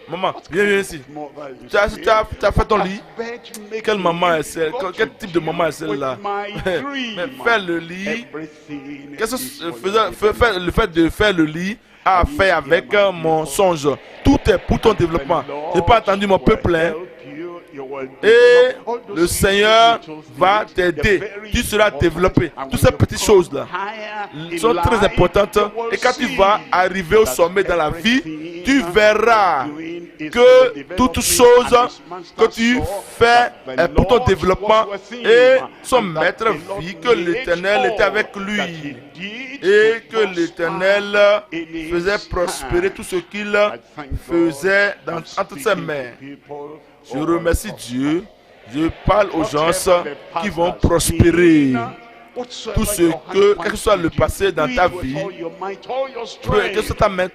Maman, viens ici. Tu as fait ton lit? Quelle maman est celle? Quel type de maman est celle-là? Mais faire le lit, qu'est-ce que le fait de faire le lit a fait avec mon songe? Tout est pour ton développement. Je n'ai pas entendu mon peuple. Et le Seigneur va t'aider. Tu seras développé. Toutes ces petites choses-là sont très importantes. Et quand tu vas arriver au sommet dans la vie, tu verras que toutes choses que tu fais pour ton développement, et son maître vit que l'Éternel était avec lui et que l'Éternel faisait prospérer tout ce qu'il faisait entre ses mains. Je remercie Dieu. Je parle aux gens qui vont prospérer. Tout quel que soit le passé dans ta vie, que ce que ta main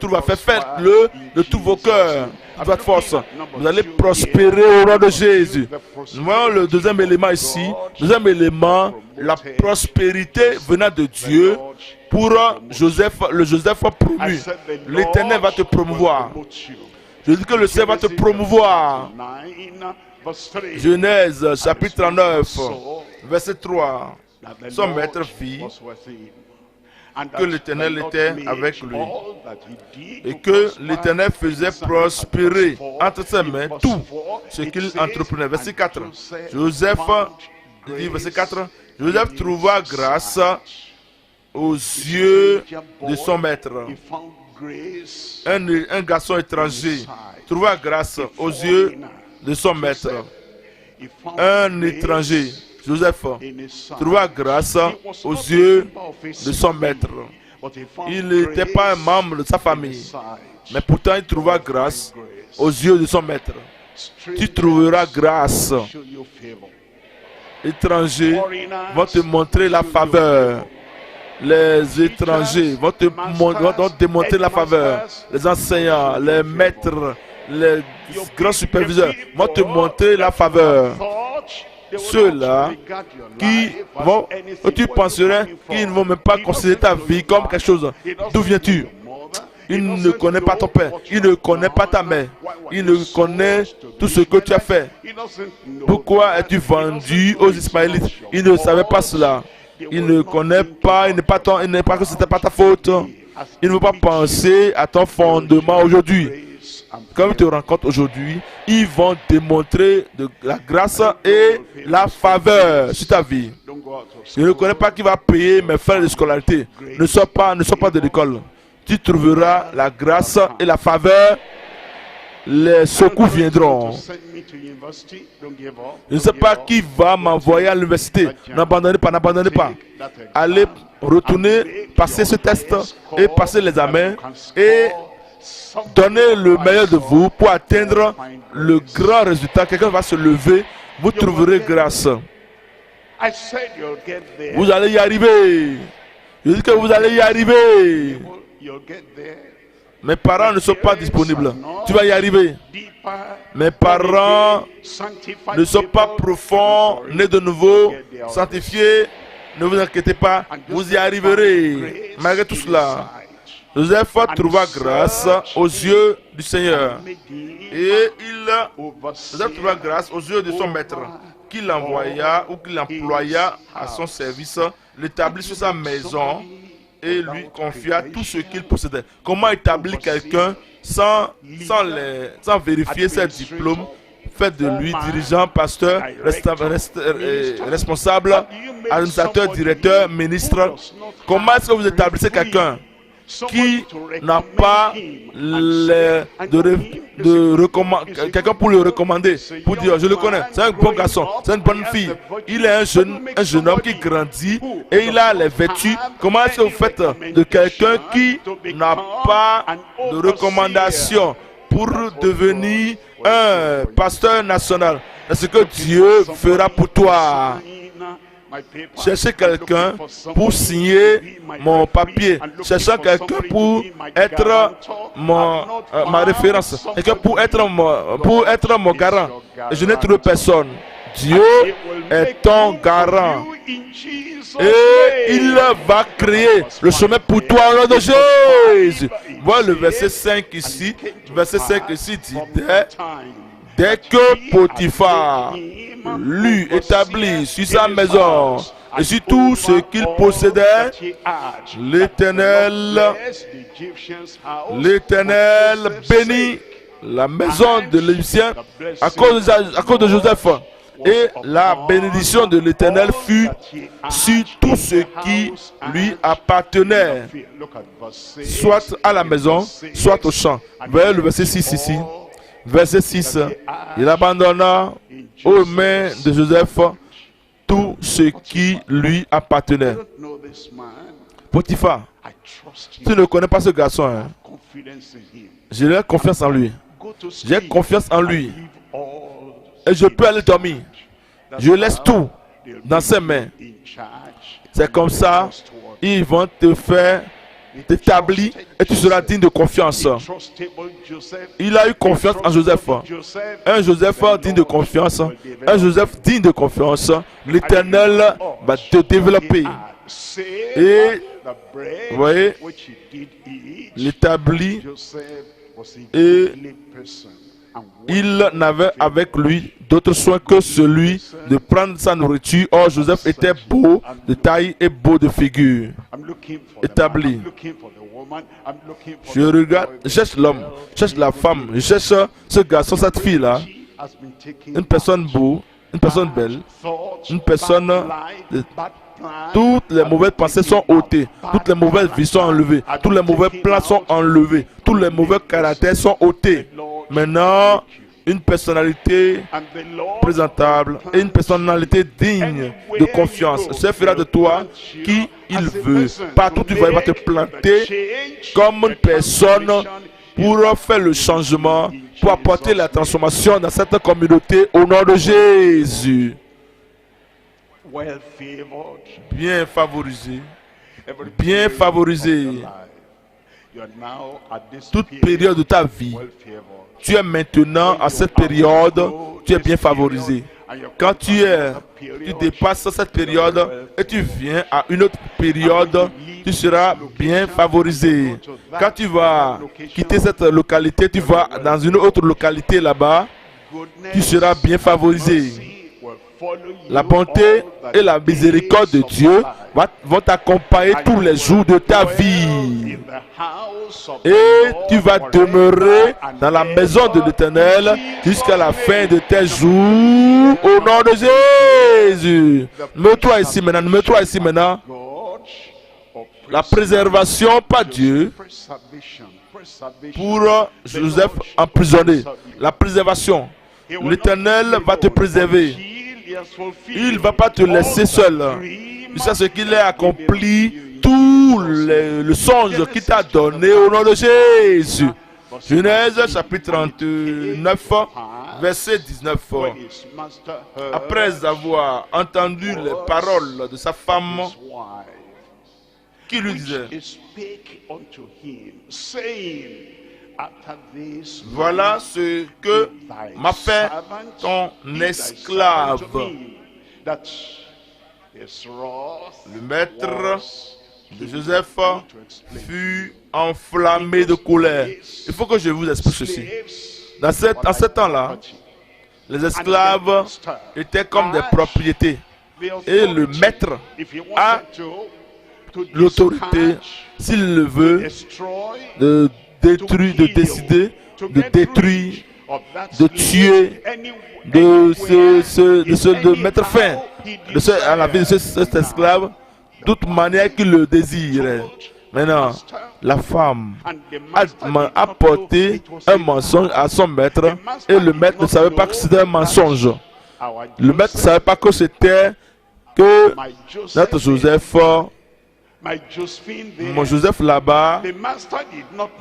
va faire, faites-le de tout vos cœurs, de votre force. Vous allez prospérer au nom de Jésus. Nous voyons le deuxième élément ici. Deuxième élément, la prospérité venant de Dieu pour Joseph, le Joseph promu. L'Éternel va te promouvoir. Je dis que le Seigneur va te promouvoir. Genèse chapitre 39, verset 3. Son maître vit que l'Éternel était avec lui et que l'Éternel faisait prospérer entre ses mains tout ce qu'il entreprenait. Verset 4. Joseph dit, verset 4, Joseph trouva grâce aux yeux de son maître. Un garçon étranger trouva grâce aux yeux de son maître. Un étranger, Joseph, trouva grâce aux yeux de son maître. Il n'était pas un membre de sa famille, mais pourtant il trouva grâce aux yeux de son maître. Tu trouveras grâce. Étrangers vont te montrer la faveur. Les étrangers vont te démontrer la faveur. Les enseignants, les maîtres, les grands superviseurs vont te montrer la faveur. Ceux-là que tu penserais qu'ils ne vont même pas considérer ta vie comme quelque chose. D'où viens-tu? Il ne connaît pas ton père. Il ne connaît pas ta mère. Il ne connaît tout ce que tu as fait. Pourquoi es-tu vendu aux Ismaélites? Il ne savait pas cela. Il ne connaît pas, il n'est pas que ce n'était pas ta faute. Il ne veut pas penser à ton fondement aujourd'hui. Comme ils te rencontrent aujourd'hui, ils vont démontrer de la grâce et la faveur sur ta vie. Je ne connais pas qui va payer mes frais de scolarité. Ne sois pas de l'école. Tu trouveras la grâce et la faveur. Les secours viendront. Je ne sais pas qui va m'envoyer à l'université. N'abandonnez pas. Allez retourner, passer ce test et passer l'examen et donnez le meilleur de vous pour atteindre le grand résultat. Quelqu'un va se lever, vous trouverez grâce. Vous allez y arriver. Je dis que vous allez y arriver. Mes parents ne sont pas disponibles. Tu vas y arriver. Mes parents ne sont pas profonds, nés de nouveau, sanctifiés. Ne vous inquiétez pas, vous y arriverez. Malgré tout cela, Joseph trouva grâce aux yeux du Seigneur. Et Joseph trouva grâce aux yeux de son maître, qui l'envoya ou qui l'employa à son service, l'établit sur sa maison et lui confia tout ce qu'il possédait. Comment établir quelqu'un sans vérifier ses diplômes, fait de lui dirigeant, pasteur, responsable, administrateur, directeur, ministre. Comment est-ce que vous établissez quelqu'un qui n'a pas quelqu'un pour le recommander, pour dire je le connais, c'est un bon garçon, c'est une bonne fille, il est un jeune homme qui grandit et il a les vertus. Comment est-ce que vous faites de quelqu'un qui n'a pas de recommandation pour devenir un pasteur national? C'est ce que Dieu fera pour toi. Cherchez quelqu'un pour signer mon papier. Cherchez quelqu'un pour être ma référence. Quelqu'un pour être mon garant. Et je n'ai trouvé personne. Dieu est ton garant. Et il va créer le chemin pour toi au nom de Jésus. Voilà le verset 5 ici. Verset 5 ici dit: dès que Potiphar l'eut établi sur sa maison et sur tout ce qu'il possédait, l'Éternel bénit la maison de l'Égyptien à cause de Joseph. Et la bénédiction de l'Éternel fut sur tout ce qui lui appartenait, soit à la maison, soit au champ. Voyez le verset 6 ici. Verset 6. Il abandonna aux mains de Joseph tout ce qui lui appartenait. Potiphar, tu ne connais pas ce garçon. Hein? J'ai confiance en lui. J'ai confiance en lui. Et je peux aller dormir. Je laisse tout dans ses mains. C'est comme ça, ils vont te faire t'établir et tu seras digne de confiance. Il a eu confiance en Joseph. Un Joseph digne de confiance. Un Joseph digne de confiance. L'Éternel va te développer. Et vous voyez, l'établi, et il n'avait avec lui d'autre soin que celui de prendre sa nourriture. Or, Joseph était beau de taille et beau de figure. Établi. Je regarde, je cherche l'homme, je cherche la femme, je cherche ce garçon, cette fille-là. Une personne beau, une personne belle, une personne... Toutes les mauvaises pensées sont ôtées. Toutes les mauvaises vies sont enlevées. Tous les mauvais plans sont enlevés. Tous les mauvais caractères sont ôtés. Maintenant, une personnalité présentable et une personnalité digne de confiance. Ce fera de toi qui il veut. Partout où tu vas, il va te planter comme une personne pour faire le changement, pour apporter la transformation dans cette communauté au nom de Jésus. Bien favorisé. Bien favorisé. Toute période de ta vie, tu es maintenant à cette période, tu es bien favorisé. Quand tu dépasses cette période et tu viens à une autre période, tu seras bien favorisé. Quand tu vas quitter cette localité, tu vas dans une autre localité là-bas, tu seras bien favorisé. La bonté et la miséricorde de Dieu vont t'accompagner tous les jours de ta vie. Et tu vas demeurer dans la maison de l'Éternel jusqu'à la fin de tes jours au nom de Jésus. Mets-toi ici maintenant. La préservation par Dieu pour Joseph emprisonné. La préservation. L'Éternel va te préserver. Il ne va pas te laisser seul. Tu sais ce qu'il a accompli, tout le songe qu'il t'a donné au nom de Jésus. Genèse chapitre 39, verset 19. Après avoir entendu les paroles de sa femme, qui lui disait: voilà ce que m'a fait ton esclave. Le maître de Joseph fut enflammé de colère. Il faut que je vous explique ceci. En ce temps-là, les esclaves étaient comme des propriétés. Et le maître a l'autorité, s'il le veut, de détruire, de décider, de détruire, de tuer, de mettre fin à la vie de cet esclave, de toute manière qu'il le désire. Maintenant, la femme a apporté un mensonge à son maître et le maître ne savait pas que c'était un mensonge. Le maître ne savait pas que c'était que notre Joseph, mon Joseph là-bas,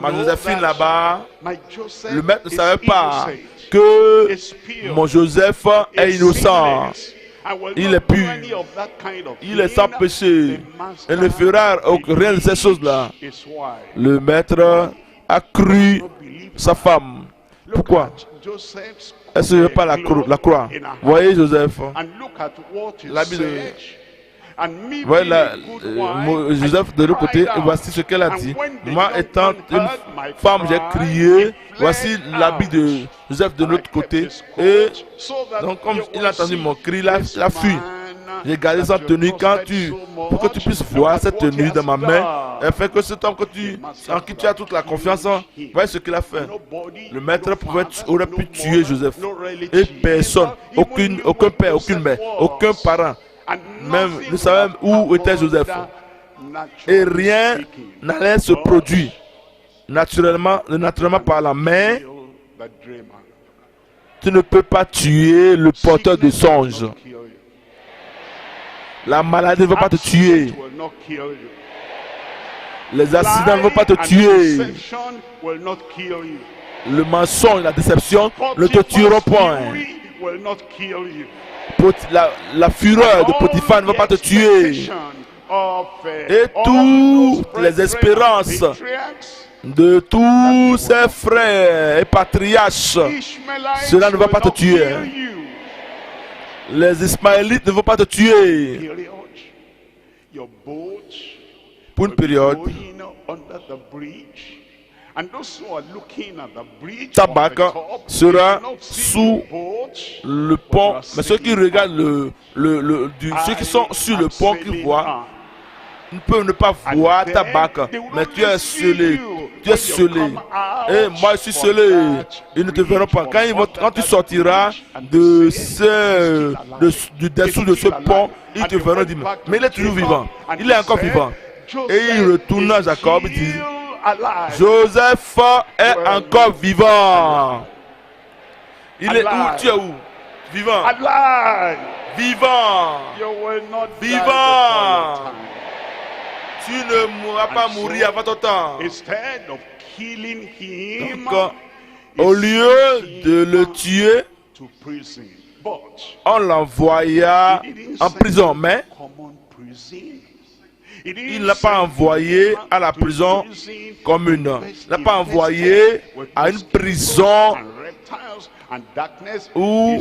ma Joséphine là-bas, le maître ne savait pas que mon Joseph est innocent. Il est pur, il est sans péché, et ne fera rien de ces choses-là. Le maître a cru sa femme. Pourquoi? Est-ce que je n'ai pas la croix? Voyez Joseph, l'habit de... Voilà, Joseph de l'autre côté, et voici ce qu'elle a dit. Moi étant une femme, j'ai crié, voici l'habit de Joseph de l'autre côté. Et donc comme il a entendu mon cri, il a fui. J'ai gardé sa tenue pour que tu puisses voir cette tenue dans ma main. Elle fait que cet homme en qui tu as toute la confiance, voyez ce qu'il a fait. Le maître aurait pu tuer Joseph. Et personne, aucun père, aucune mère, aucun parent, même ne savait où était Joseph. Et rien n'allait se produire naturellement parlant. Mais tu ne peux pas tuer le porteur de songe. La maladie ne va pas te tuer. Les accidents ne vont pas te tuer. Le mensonge, la déception ne te tueront point. La fureur de Potiphar ne va pas te tuer. Et toutes les espérances de tous ses frères et patriarches, cela ne va pas te tuer. Les Ismaélites ne vont pas te tuer. Pour une période, ta barque sera sous le pont. Mais ceux qui regardent ceux qui sont sur le pont, qui voient, ne peuvent ne pas voir ta barque. Mais tu es scellé. Tu es scellé. Et moi je suis scellé. Ils ne te verront pas. Quand tu sortiras du dessous de ce pont, ils te verront dire, mais il est toujours vivant. Il est encore vivant. Et il retourne à Jacob et dit, Joseph est encore vivant. Il est où? Tu es où? Vivant. Vivant. Vivant. Tu ne mourras pas mourir avant ton temps. Donc, au lieu de le tuer, on l'envoya en prison. Mais il ne l'a pas envoyé à la prison commune. Il ne l'a pas envoyé à une prison ou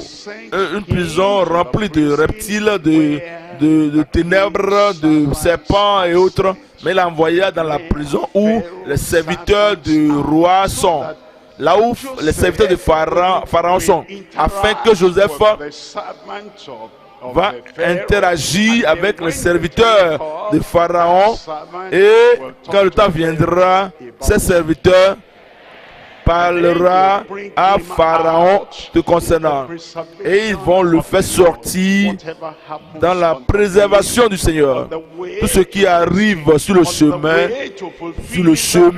une prison remplie de reptiles, de ténèbres, de serpents et autres. Mais il l'a envoyé dans la prison où les serviteurs du roi sont. Là où les serviteurs de Pharaon sont. Afin que Joseph va interagir avec les serviteurs de Pharaon, et quand le temps viendra, ces serviteurs parlera à Pharaon te concernant, et ils vont le faire sortir dans la préservation du Seigneur. Tout ce qui arrive sur le chemin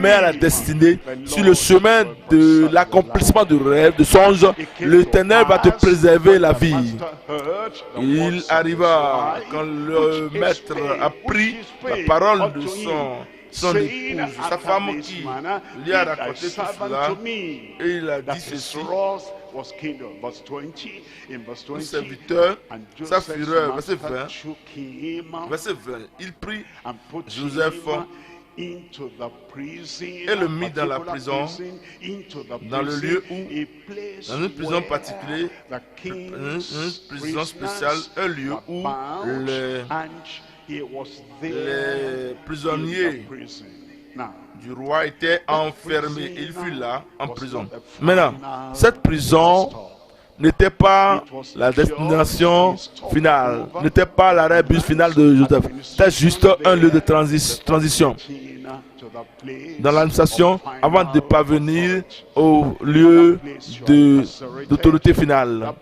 à la destinée, sur le chemin de l'accomplissement du rêve, de songe, l'Éternel va te préserver la vie. Il arriva quand le maître a pris la parole de son épouse, sa femme qui lui a raconté tout cela, et il a dit ceci. Le serviteur, sa fureur, verset 20, il prit Joseph et le mit dans la prison, dans le lieu où, dans une prison particulière, une prison spéciale, un lieu où les prisonniers du roi étaient enfermés. Il fut là en prison. Maintenant, cette prison n'était pas la destination finale, n'était pas l'arrêt bus final de Joseph. C'était juste un lieu de transition. dans l'administration avant de parvenir au lieu d'autorité finale.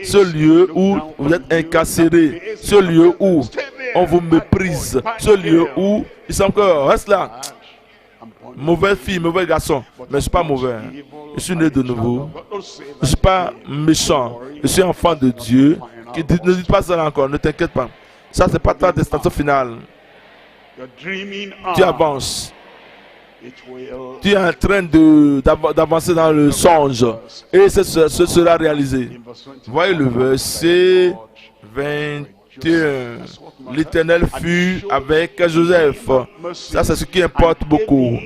Ce lieu où vous êtes incarcéré, ce lieu où on vous méprise, ce lieu où il semble que reste là. Mauvaise fille, mauvais garçon, mais je ne suis pas mauvais. Je suis né de nouveau. Je ne suis pas méchant. Je suis enfant de Dieu. Ne dites pas ça encore, ne t'inquiète pas. Ça, ce n'est pas ta destination finale. Tu avances. Tu es en train d'avancer dans le songe. Et ce sera réalisé. Voyez le verset 21. L'Éternel fut avec Joseph. Ça, c'est ce qui importe beaucoup.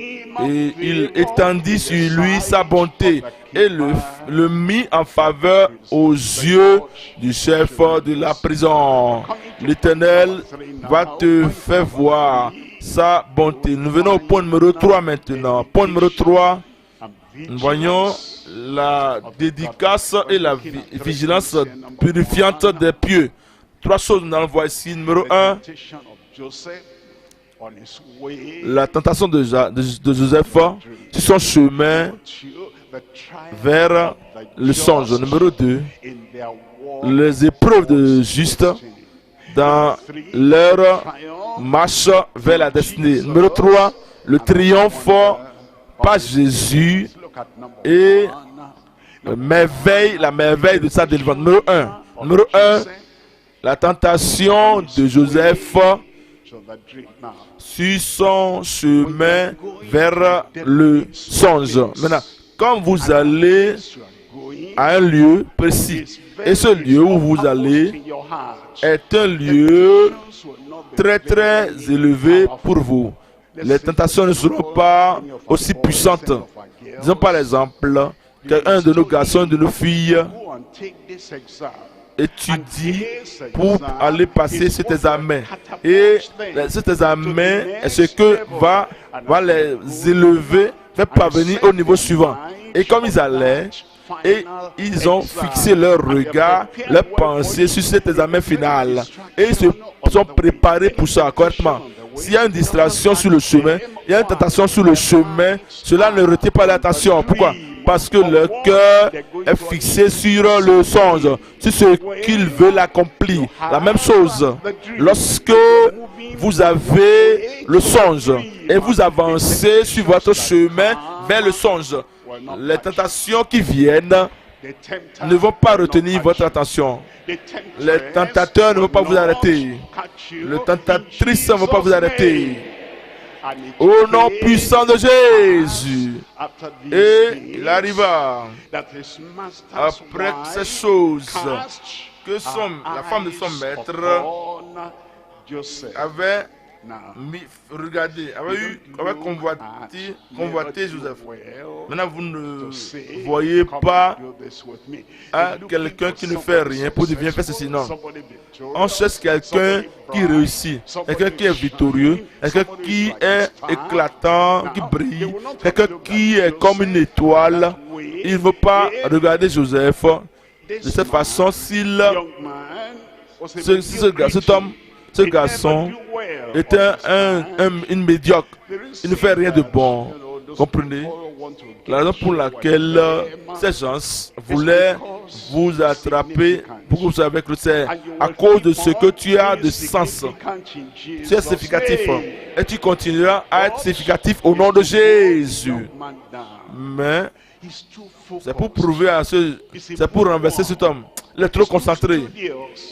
Et il étendit sur lui sa bonté et le mit en faveur aux yeux du chef de la prison. L'Éternel va te faire voir sa bonté. Nous venons au point numéro 3 maintenant. Point numéro 3, nous voyons la dédicace et la vigilance purifiante des pieux. Trois choses nous allons voir ici. Numéro 1, la tentation de Joseph sur son chemin vers le songe. Numéro 2, les épreuves de juste dans leur marche vers la destinée. Numéro 3, le triomphe par Jésus et la merveille de sa délivrance. Numéro 1, la tentation de Joseph sur son chemin vers le songe. Maintenant, quand vous allez à un lieu précis, et ce lieu où vous allez est un lieu très très élevé pour vous, les tentations ne seront pas aussi puissantes. Disons par exemple qu'un de nos garçons, de nos filles étudie pour aller passer cet examen. Et cet examen est ce que va les élever, faire parvenir au niveau suivant. Et comme ils allaient, et ils ont fixé leur regard, leur pensée sur cet examen final. Et ils se sont préparés pour ça correctement. S'il y a une distraction sur le chemin, il y a une tentation sur le chemin, cela ne retient pas l'attention. Pourquoi? Parce que leur cœur est fixé sur le songe, sur ce qu'ils veulent accomplir. La même chose, lorsque vous avez le songe et vous avancez sur votre chemin vers le songe, les tentations qui viennent ne vont pas retenir votre attention. Les tentateurs ne vont pas vous arrêter. Les tentatrices ne vont pas vous arrêter. Au nom puissant de Jésus. Et il arriva, après ces choses, que la femme de son maître avait convoité Joseph. Maintenant, vous ne voyez pas quelqu'un qui ne fait rien pour devenir faire ceci. Non. On cherche quelqu'un qui réussit, quelqu'un qui est victorieux, quelqu'un qui est éclatant, qui brille, quelqu'un qui est comme une étoile. Il ne veut pas regarder Joseph de cette façon. Ce garçon était une médiocre. Il ne fait rien de bon. Comprenez? La raison pour laquelle ces gens voulaient vous attraper pour que vous soyez avec le Seigneur, à cause de ce que tu as de sens. Tu es significatif et tu continueras à être significatif au nom de Jésus. Mais c'est pour prouver c'est pour renverser cet homme. Il est trop concentré.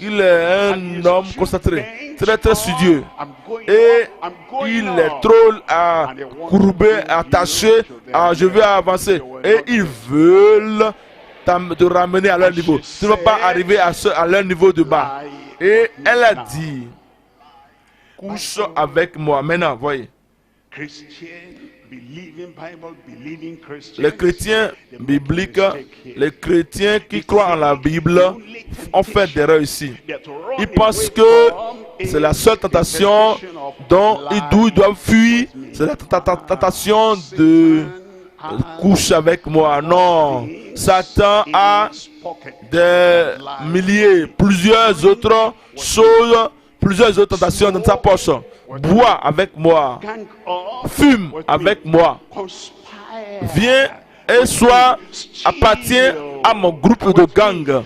Il est un homme concentré, très très studieux. Et il est trop courbé, attaché. Je vais avancer. Et ils veulent te ramener à leur niveau. Tu ne vas pas arriver à leur niveau de bas. Et elle a dit, couche avec moi. Maintenant, voyez. Les chrétiens bibliques, les chrétiens qui croient en la Bible ont fait des erreurs ici. Ils pensent que c'est la seule tentation d'où ils doivent fuir. C'est la tentation de coucher avec moi. Non. Satan a des milliers, plusieurs autres choses plusieurs autres tentations dans sa poche. Bois avec moi. Fume avec moi. Viens et appartiens à mon groupe de gang.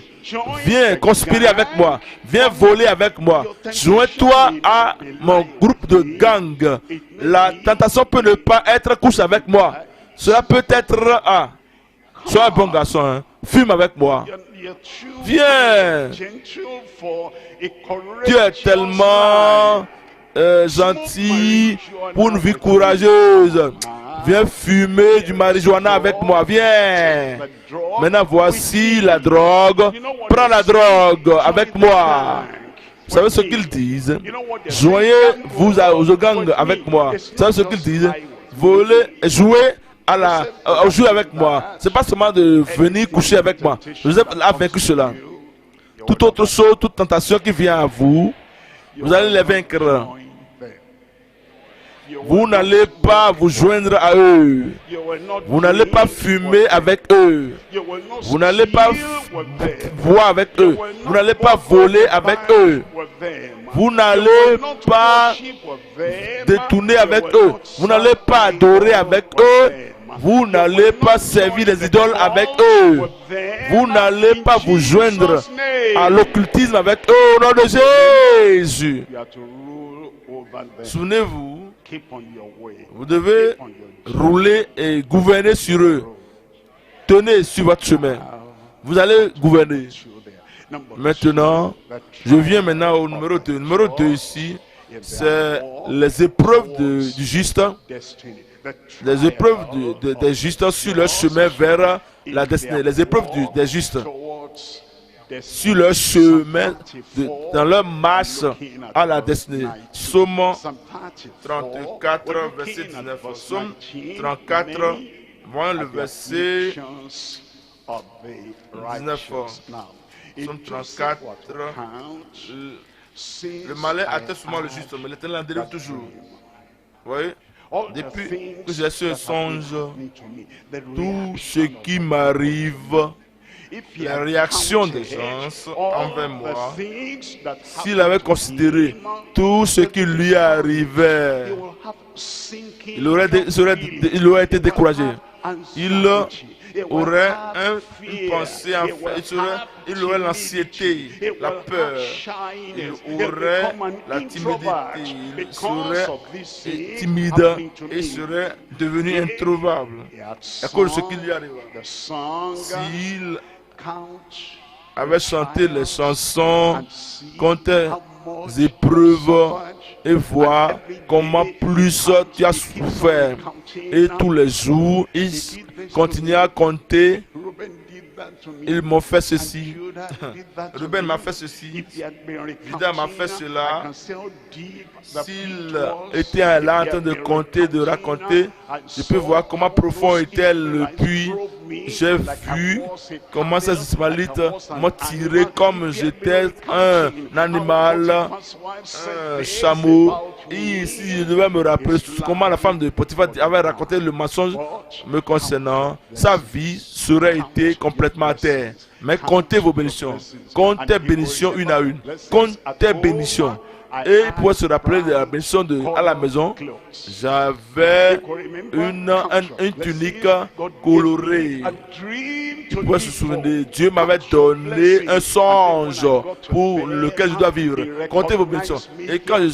Viens conspirer avec moi. Viens voler avec moi. Joins-toi à mon groupe de gang. La tentation peut ne pas être couche avec moi. Cela peut être sois un bon garçon. Hein. Fume avec moi. Viens. Tu es tellement gentil pour une vie courageuse. Viens fumer du marijuana avec moi. Viens. Maintenant, voici la drogue. Prends la drogue avec moi. Vous savez ce qu'ils disent? Joignez-vous au gang avec moi. Vous savez ce qu'ils disent? Jouez jouer avec moi. C'est pas seulement de venir coucher avec moi. Joseph a vaincu cela. Toute autre chose, toute tentation qui vient à vous, vous allez les vaincre. Vous n'allez pas vous joindre à eux. Vous n'allez pas fumer avec eux. Vous n'allez pas boire avec eux. Vous n'allez pas voler avec eux. Vous n'allez pas détourner avec eux. Vous n'allez pas adorer avec eux. Vous n'allez pas servir les idoles avec eux. Vous n'allez pas vous joindre à l'occultisme avec eux au nom de Jésus. Souvenez-vous, vous devez rouler et gouverner sur eux. Tenez sur votre chemin. Vous allez gouverner. Maintenant, je viens maintenant au numéro 2. Le numéro 2 ici, c'est les épreuves du juste. Les épreuves des justes sur leur chemin vers la destinée. Les épreuves des justes sur leur chemin, dans leur marche à la destinée. Psaume 34, verset 19. Psaume 34, voyons le verset 19. Psaume 34. Le malin atteint souvent le juste, mais l'Éternel en délivre toujours. Vous voyez? Depuis que j'ai ce songe, tout ce qui m'arrive, les réactions des gens envers moi, s'il avait considéré tout ce qui lui arrivait, il aurait été découragé. Il aurait une pensée, il aurait l'anxiété, la peur, il aurait la timidité, il serait timide et serait devenu introuvable à cause de ce qui lui arrive. S'il avait chanté les chansons contre les épreuves et voir comment plus tu as souffert. Et tous les jours, il continue à compter. Ils m'ont fait ceci. Ruben m'a fait ceci. Judas m'a fait cela. S'il était là en train de compter, de raconter, je peux voir comment profond était le puits. J'ai vu comment ces Ismaélites m'ont tiré comme j'étais un animal, un chameau. Et si je devais me rappeler comment la femme de Potiphar avait raconté le mensonge me concernant, sa vie serait été complètement à terre. Mais comptez vos bénédictions. Comptez bénédictions une à une. Comptez bénédictions. Et pour se rappeler de la bénédiction à la maison, j'avais une tunique colorée. Pour se souvenir, Dieu m'avait donné un songe pour lequel je dois vivre. Comptez vos bénédictions. Et quand je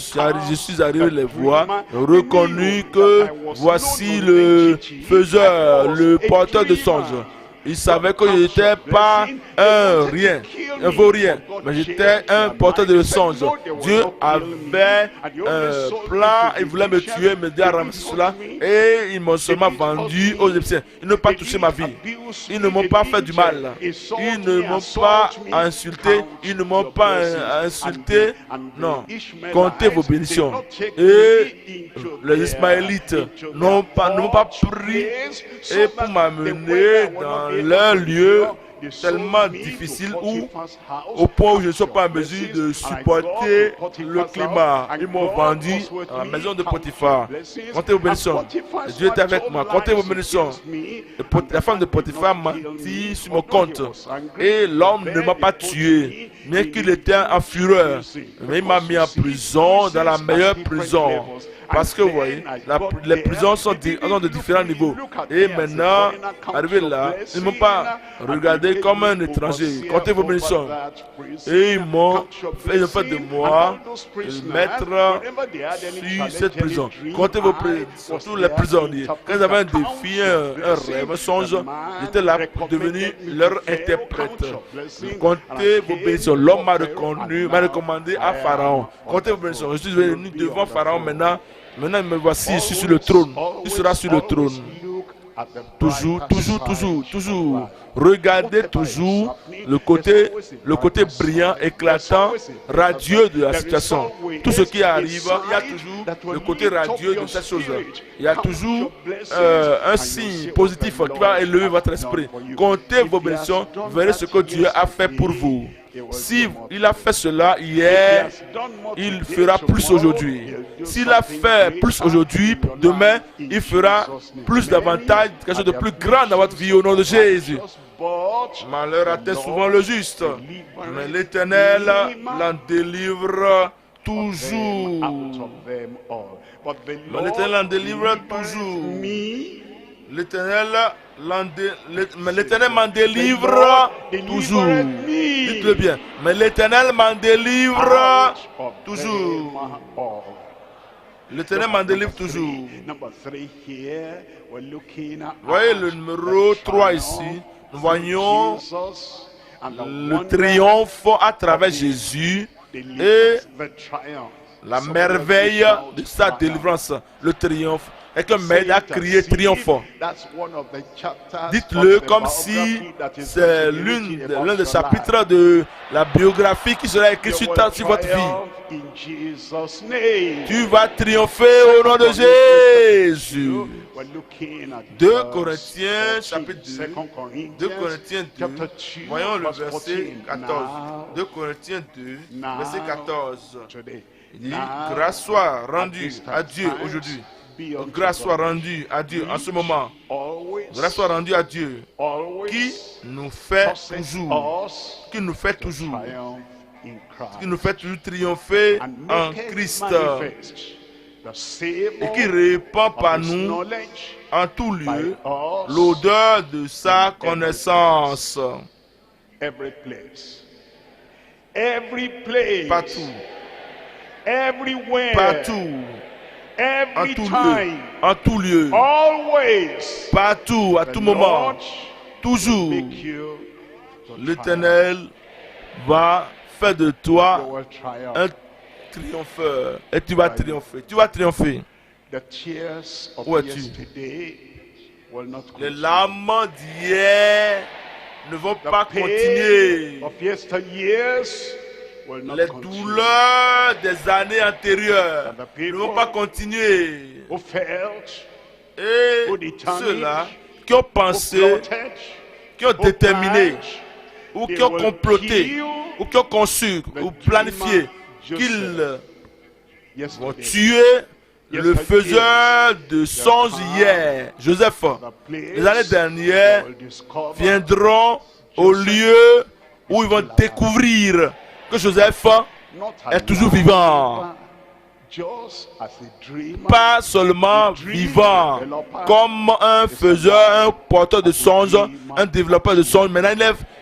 suis arrivé les voir, reconnu que voici le faiseur, le porteur de songe. Il savait que je n'étais pas un vaurien, mais j'étais un porteur de songe. Dieu avait un plan, il voulait me tuer, me dire à ramasser cela, et ils m'ont seulement vendu aux Égyptiens. Ils n'ont pas touché ma vie. Ils ne m'ont pas fait du mal. Ils ne m'ont pas insulté. Ils ne m'ont pas insulté. Non. Comptez vos bénédictions. Et les Ismaélites n'ont pas pris et pour m'amener dans leur lieu tellement difficile où, au point où je ne suis pas en mesure de supporter le climat. Ils m'ont vendu à la maison de Potiphar. Comptez vos bénédictions. Dieu était avec moi. Comptez vos bénédictions. La femme de Potiphar m'a dit sur mon compte. Et l'homme ne m'a pas tué, bien qu'il était en fureur. Mais il m'a mis en prison, dans la meilleure prison. Parce que vous voyez, les prisons sont de différents niveaux. Et maintenant, arrivé là, ils ne m'ont pas regardé comme un étranger. Comptez vos bénédictions. Et ils m'ont fait de moi mettre sur cette prison. Comptez vos bénédictions. Tous les prisonniers. Quand ils avaient un défi, un rêve, un songe, j'étais là pour devenir leur interprète. Comptez vos bénédictions. L'homme m'a recommandé à Pharaon. Comptez vos bénédictions. Je suis venu devant Pharaon maintenant. Maintenant, me voici, je suis sur le trône. Il sera sur le trône. Toujours. Regardez toujours le côté brillant, éclatant, radieux de la situation. Tout ce qui arrive, il y a toujours le côté radieux de cette chose. Il y a toujours un signe positif qui va élever votre esprit. Comptez vos bénédictions, verrez ce que Dieu a fait pour vous. Si il a fait cela hier, il fera plus aujourd'hui. S'il a fait plus aujourd'hui, demain, il fera plus davantage, quelque chose de plus grand dans votre vie au nom de Jésus. Malheur atteint souvent le juste, mais l'Éternel l'en délivre toujours. Mais l'Éternel l'en délivre toujours. L'Éternel m'en délivre toujours. Dites-le bien. Mais l'Éternel m'en délivre toujours. L'Éternel m'en délivre toujours. Voyez le numéro 3 ici. Nous voyons le triomphe à travers Jésus et la merveille de sa délivrance. Le triomphe. Et que Maître a crié triomphe. Dites-le comme si c'est l'un des chapitres de la biographie qui sera écrit sur votre vie. Tu vas triompher au nom de Jésus. 2 Corinthiens chapitre 2. 2 Corinthiens 2. Voyons le verset 14. 2 Corinthiens 2, verset 14. Il dit, grâce soit rendue à Dieu aujourd'hui. Grâce soit rendue à Dieu en ce moment. Grâce soit rendue à Dieu qui nous fait toujours triompher en Christ et qui répand par nous en tout lieu l'odeur de sa connaissance. Partout. Partout. En tout lieu, partout, à tout moment, toujours, l'Éternel va faire de toi un triompheur. Et tu vas triompher. Tu vas triompher. Où es-tu? Les larmes d'hier ne vont pas continuer. Les douleurs des années antérieures ne vont pas continuer. Et ceux-là qui ont pensé, qui ont déterminé, ou qui ont comploté, ou qui ont conçu, ou planifié qu'ils vont tuer le faiseur de songes hier, Joseph, les années dernières, viendront au lieu où ils vont découvrir que Joseph est toujours vivant. Pas seulement vivant comme un faiseur, un porteur de songes, un développeur de songes. Maintenant,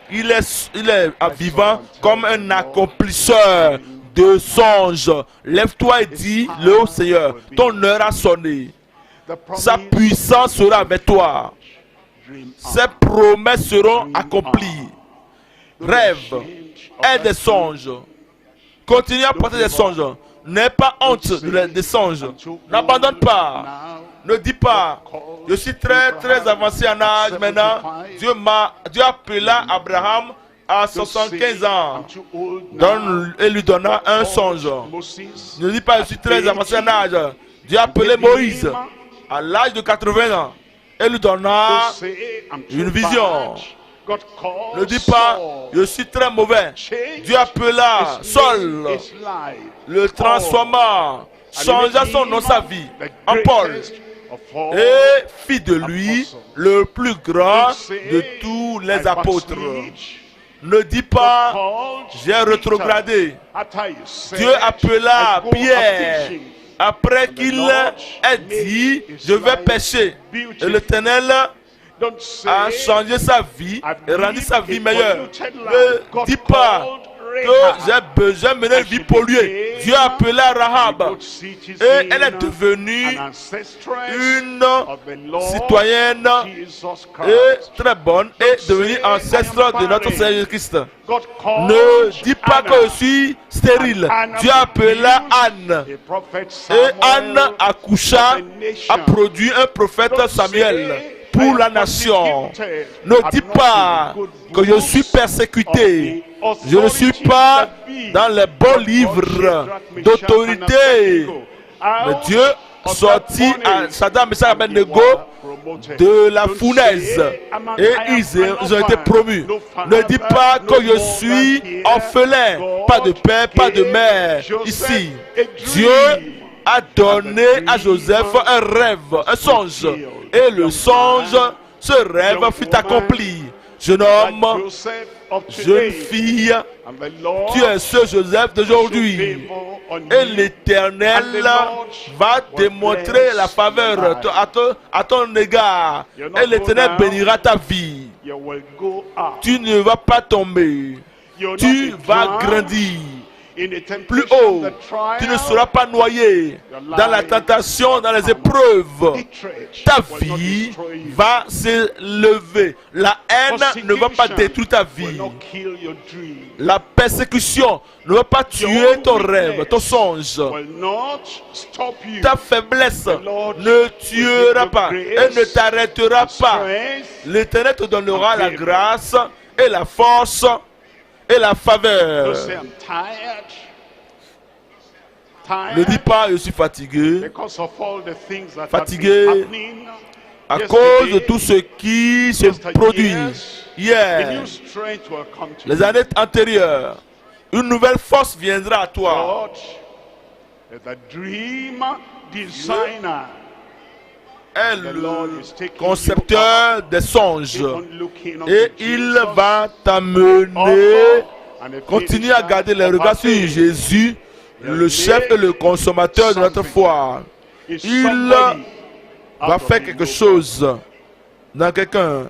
il est vivant comme un accomplisseur de songes. Lève-toi et dis, le Seigneur, ton heure a sonné. Sa puissance sera avec toi. Ses promesses seront accomplies. Rêve. Aie des songes. Continue à porter des songes. N'aie pas honte des songes. N'abandonne pas. Ne dis pas, je suis très avancé en âge maintenant. Dieu a appelé Abraham à 75 ans. Et lui donna un songe. Ne dis pas, je suis très avancé en âge. Dieu a appelé Moïse à l'âge de 80 ans. Et lui donna une vision. Ne dis pas, je suis très mauvais. Dieu appela Saul, le transforma, changea son nom, sa vie, en Paul, et fit de lui le plus grand de tous les apôtres. Ne dis pas, j'ai rétrogradé. Dieu appela Pierre après qu'il ait dit, je vais pécher. Et l'Éternel a changé sa vie et rendu sa vie meilleure. Ne dis pas que j'ai besoin de mener une vie polluée. Dieu a appelé Rahab et elle est devenue une citoyenne et très bonne et devenue ancestre de notre Seigneur Jésus-Christ. Ne dis pas que je suis stérile. Dieu a appelé Anne et Anne accoucha, a produit un prophète Samuel pour la nation. Ne dis pas que je suis persécuté. Je ne suis pas dans les bons livres d'autorité. Mais Dieu sortit à Shadrach, Meshach et Abednego de la fournaise et ils ont été promus. Ne dis pas que je suis orphelin, pas de père, pas de mère. Ici, Dieu a donné à Joseph un rêve, un songe. Et le songe, ce rêve fut accompli. Jeune homme, jeune fille, tu es ce Joseph d'aujourd'hui. Et l'Éternel va démontrer la faveur à ton égard. Et l'Éternel bénira ta vie. Tu ne vas pas tomber. Tu vas grandir. Plus haut, tu ne seras pas noyé dans la tentation, dans les épreuves. Ta vie va s'élever. La haine ne va pas détruire ta vie. La persécution ne va pas tuer ton rêve, ton songe. Ta faiblesse ne tuera pas et ne t'arrêtera pas. L'Éternel te donnera la grâce et la force et la faveur. Ne dis pas je suis fatigué. Fatigué à cause de tout ce qui se produit hier, les années antérieures. Une nouvelle force viendra à toi. Est le concepteur des songes et il va t'amener. Continue à garder les regards sur Jésus, le chef et le consommateur de notre foi. Il va faire quelque chose dans quelqu'un.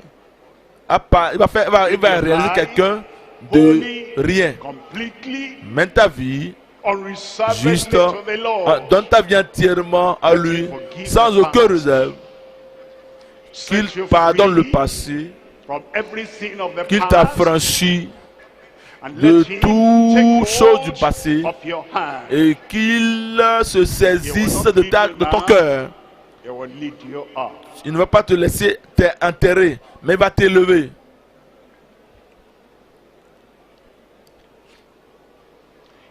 Il va réaliser quelqu'un de rien. Mène ta vie juste, donne ta vie entièrement à lui, sans aucun réserve. Qu'il pardonne le passé, qu'il t'affranchit de toutes choses du passé et qu'il se saisisse de ton cœur. Il ne va pas te laisser t'enterrer, mais il va t'élever.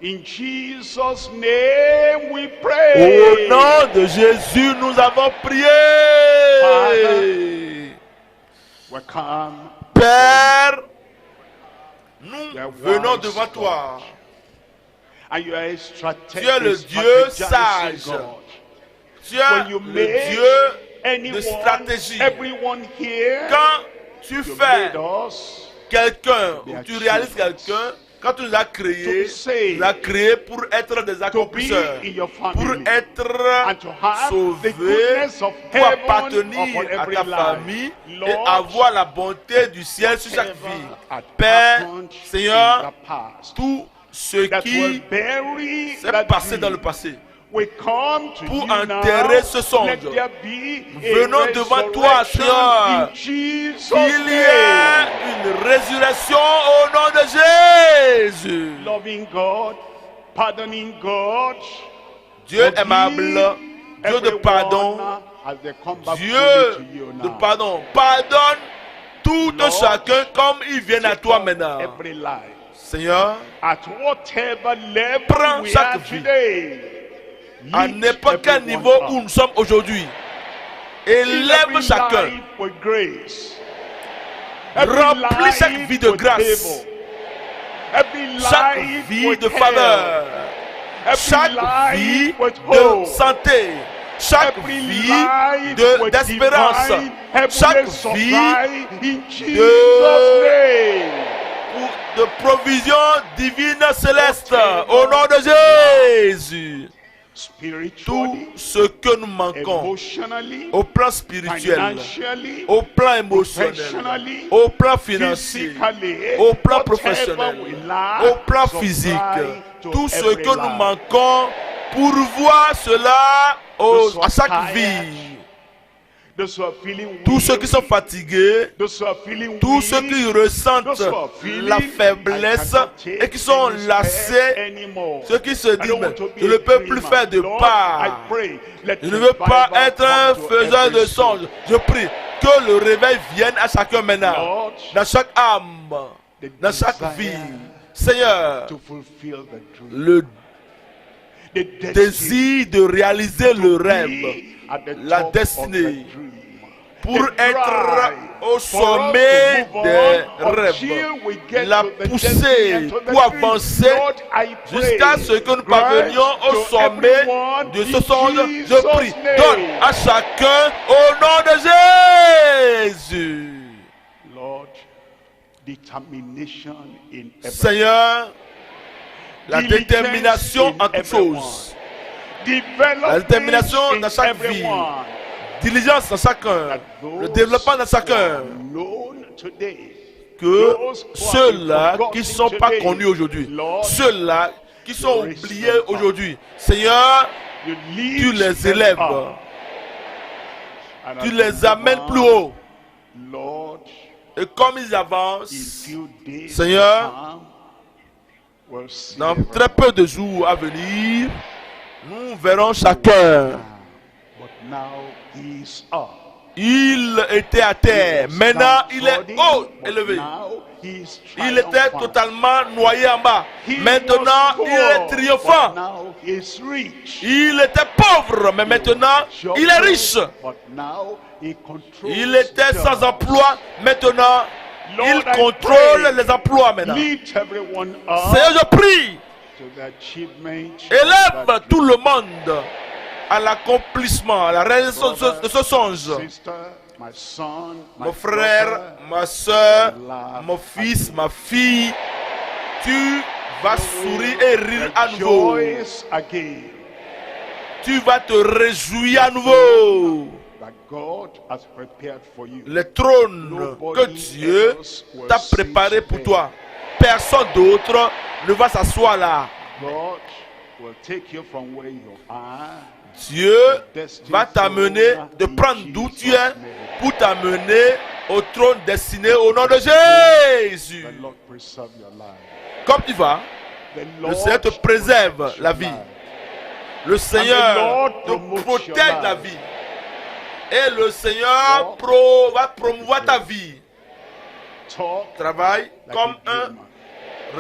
In Jesus' name we pray. Au nom de Jésus, nous avons prié. Father, Père, nous venons devant toi. and you are Tu es le Dieu sage. Tu es le Dieu de stratégie. Quand tu fais quelqu'un, ou tu réalises quelqu'un, quand tu nous as créé pour être des accomplisseurs, pour être sauvés, pour appartenir à ta famille et avoir la bonté du ciel sur chaque vie. Père, Seigneur, tout ce qui s'est passé dans le passé, pour enterrer ce songe, venons devant toi, Seigneur, qu'il y ait une résurrection au nom de Jésus. Dieu aimable, Dieu de pardon, Dieu de pardon, pardonne tout chacun comme ils viennent à toi maintenant. Seigneur, prends chaque vie à n'importe quel niveau où nous sommes aujourd'hui. Élève chacun. Remplis chaque vie de grâce, chaque vie de faveur, chaque vie de santé, chaque vie d'espérance, chaque vie de provision divine céleste au nom de Jésus. Tout ce que nous manquons au plan spirituel, au plan émotionnel, au plan financier, au plan professionnel, au plan physique, tout ce que nous manquons, pourvois cela à chaque vie. Tous ceux qui sont fatigués, tous ceux qui ressentent la faiblesse et qui sont lassés, ceux qui se disent je ne peux plus faire de pas, je ne veux pas être un faiseur de songes. Je prie que le réveil vienne à chacun maintenant, dans chaque âme, dans chaque vie. Seigneur, le désir de réaliser le rêve, la destinée, pour être au sommet des rêves, la pousser pour avancer jusqu'à ce que nous parvenions au sommet de ce songe. Je prie, donne à chacun au nom de Jésus. Seigneur, la détermination en toutes choses, la détermination dans chaque vie, diligence dans chacun, le développement dans chacun, que ceux-là qui ne sont pas connus aujourd'hui, ceux-là qui sont oubliés aujourd'hui, Seigneur, tu les élèves, tu les amènes plus haut, et comme ils avancent, Seigneur, dans très peu de jours à venir, nous verrons chacun. Il était à terre, maintenant il est haut, élevé. Il était totalement noyé en bas, maintenant il est triomphant. Il était pauvre, mais maintenant il est riche. Il était sans emploi, maintenant il contrôle les emplois maintenant. Seigneur, je prie, élève tout le monde à l'accomplissement, à la réalisation de ce songe. Mon frère, ma soeur, mon fils, ma fille, tu vas sourire et rire à nouveau. Tu vas te réjouir à nouveau. Les trônes que Dieu t'a préparés pour toi, personne d'autre ne va s'asseoir là. Dieu va t'amener, de prendre d'où tu es pour t'amener au trône destiné au nom de Jésus. Comme tu vas, le Seigneur te préserve la vie. Le Seigneur te protège la vie. Et le Seigneur va promouvoir ta vie. Travaille comme un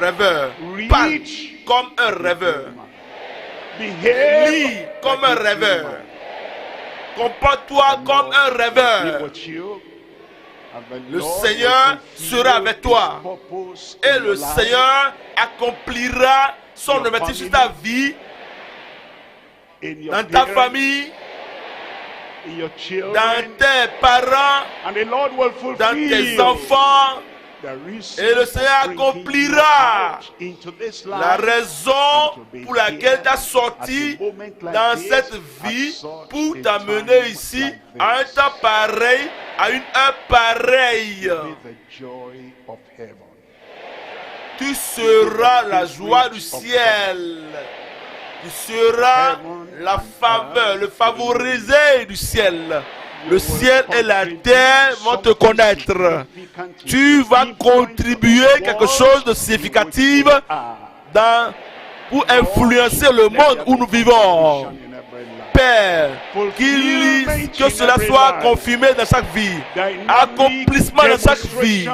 rêveur. Parle comme un rêveur. Lis comme un rêveur. Comporte-toi comme un rêveur. Le Seigneur sera avec toi. Et le Seigneur accomplira son objectif sur ta vie, dans ta famille, dans tes parents, dans tes enfants. Et le Seigneur accomplira la raison pour laquelle tu as sorti dans cette vie pour t'amener ici à un temps pareil, à une heure pareille. Tu seras la joie du ciel. Tu seras la faveur, le favorisé du ciel. Le ciel et la terre vont te connaître. Tu vas contribuer quelque chose de significatif pour influencer le monde où nous vivons. Père, que cela soit confirmé dans chaque vie, accomplissement dans chaque vie,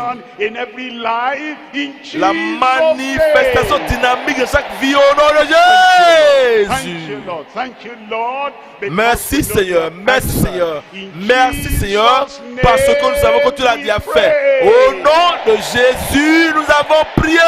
la manifestation dynamique de chaque vie au nom de Jésus. Merci Seigneur, merci Seigneur, merci Seigneur, parce que nous savons que tu l'as déjà fait. Au nom de Jésus, nous avons prié.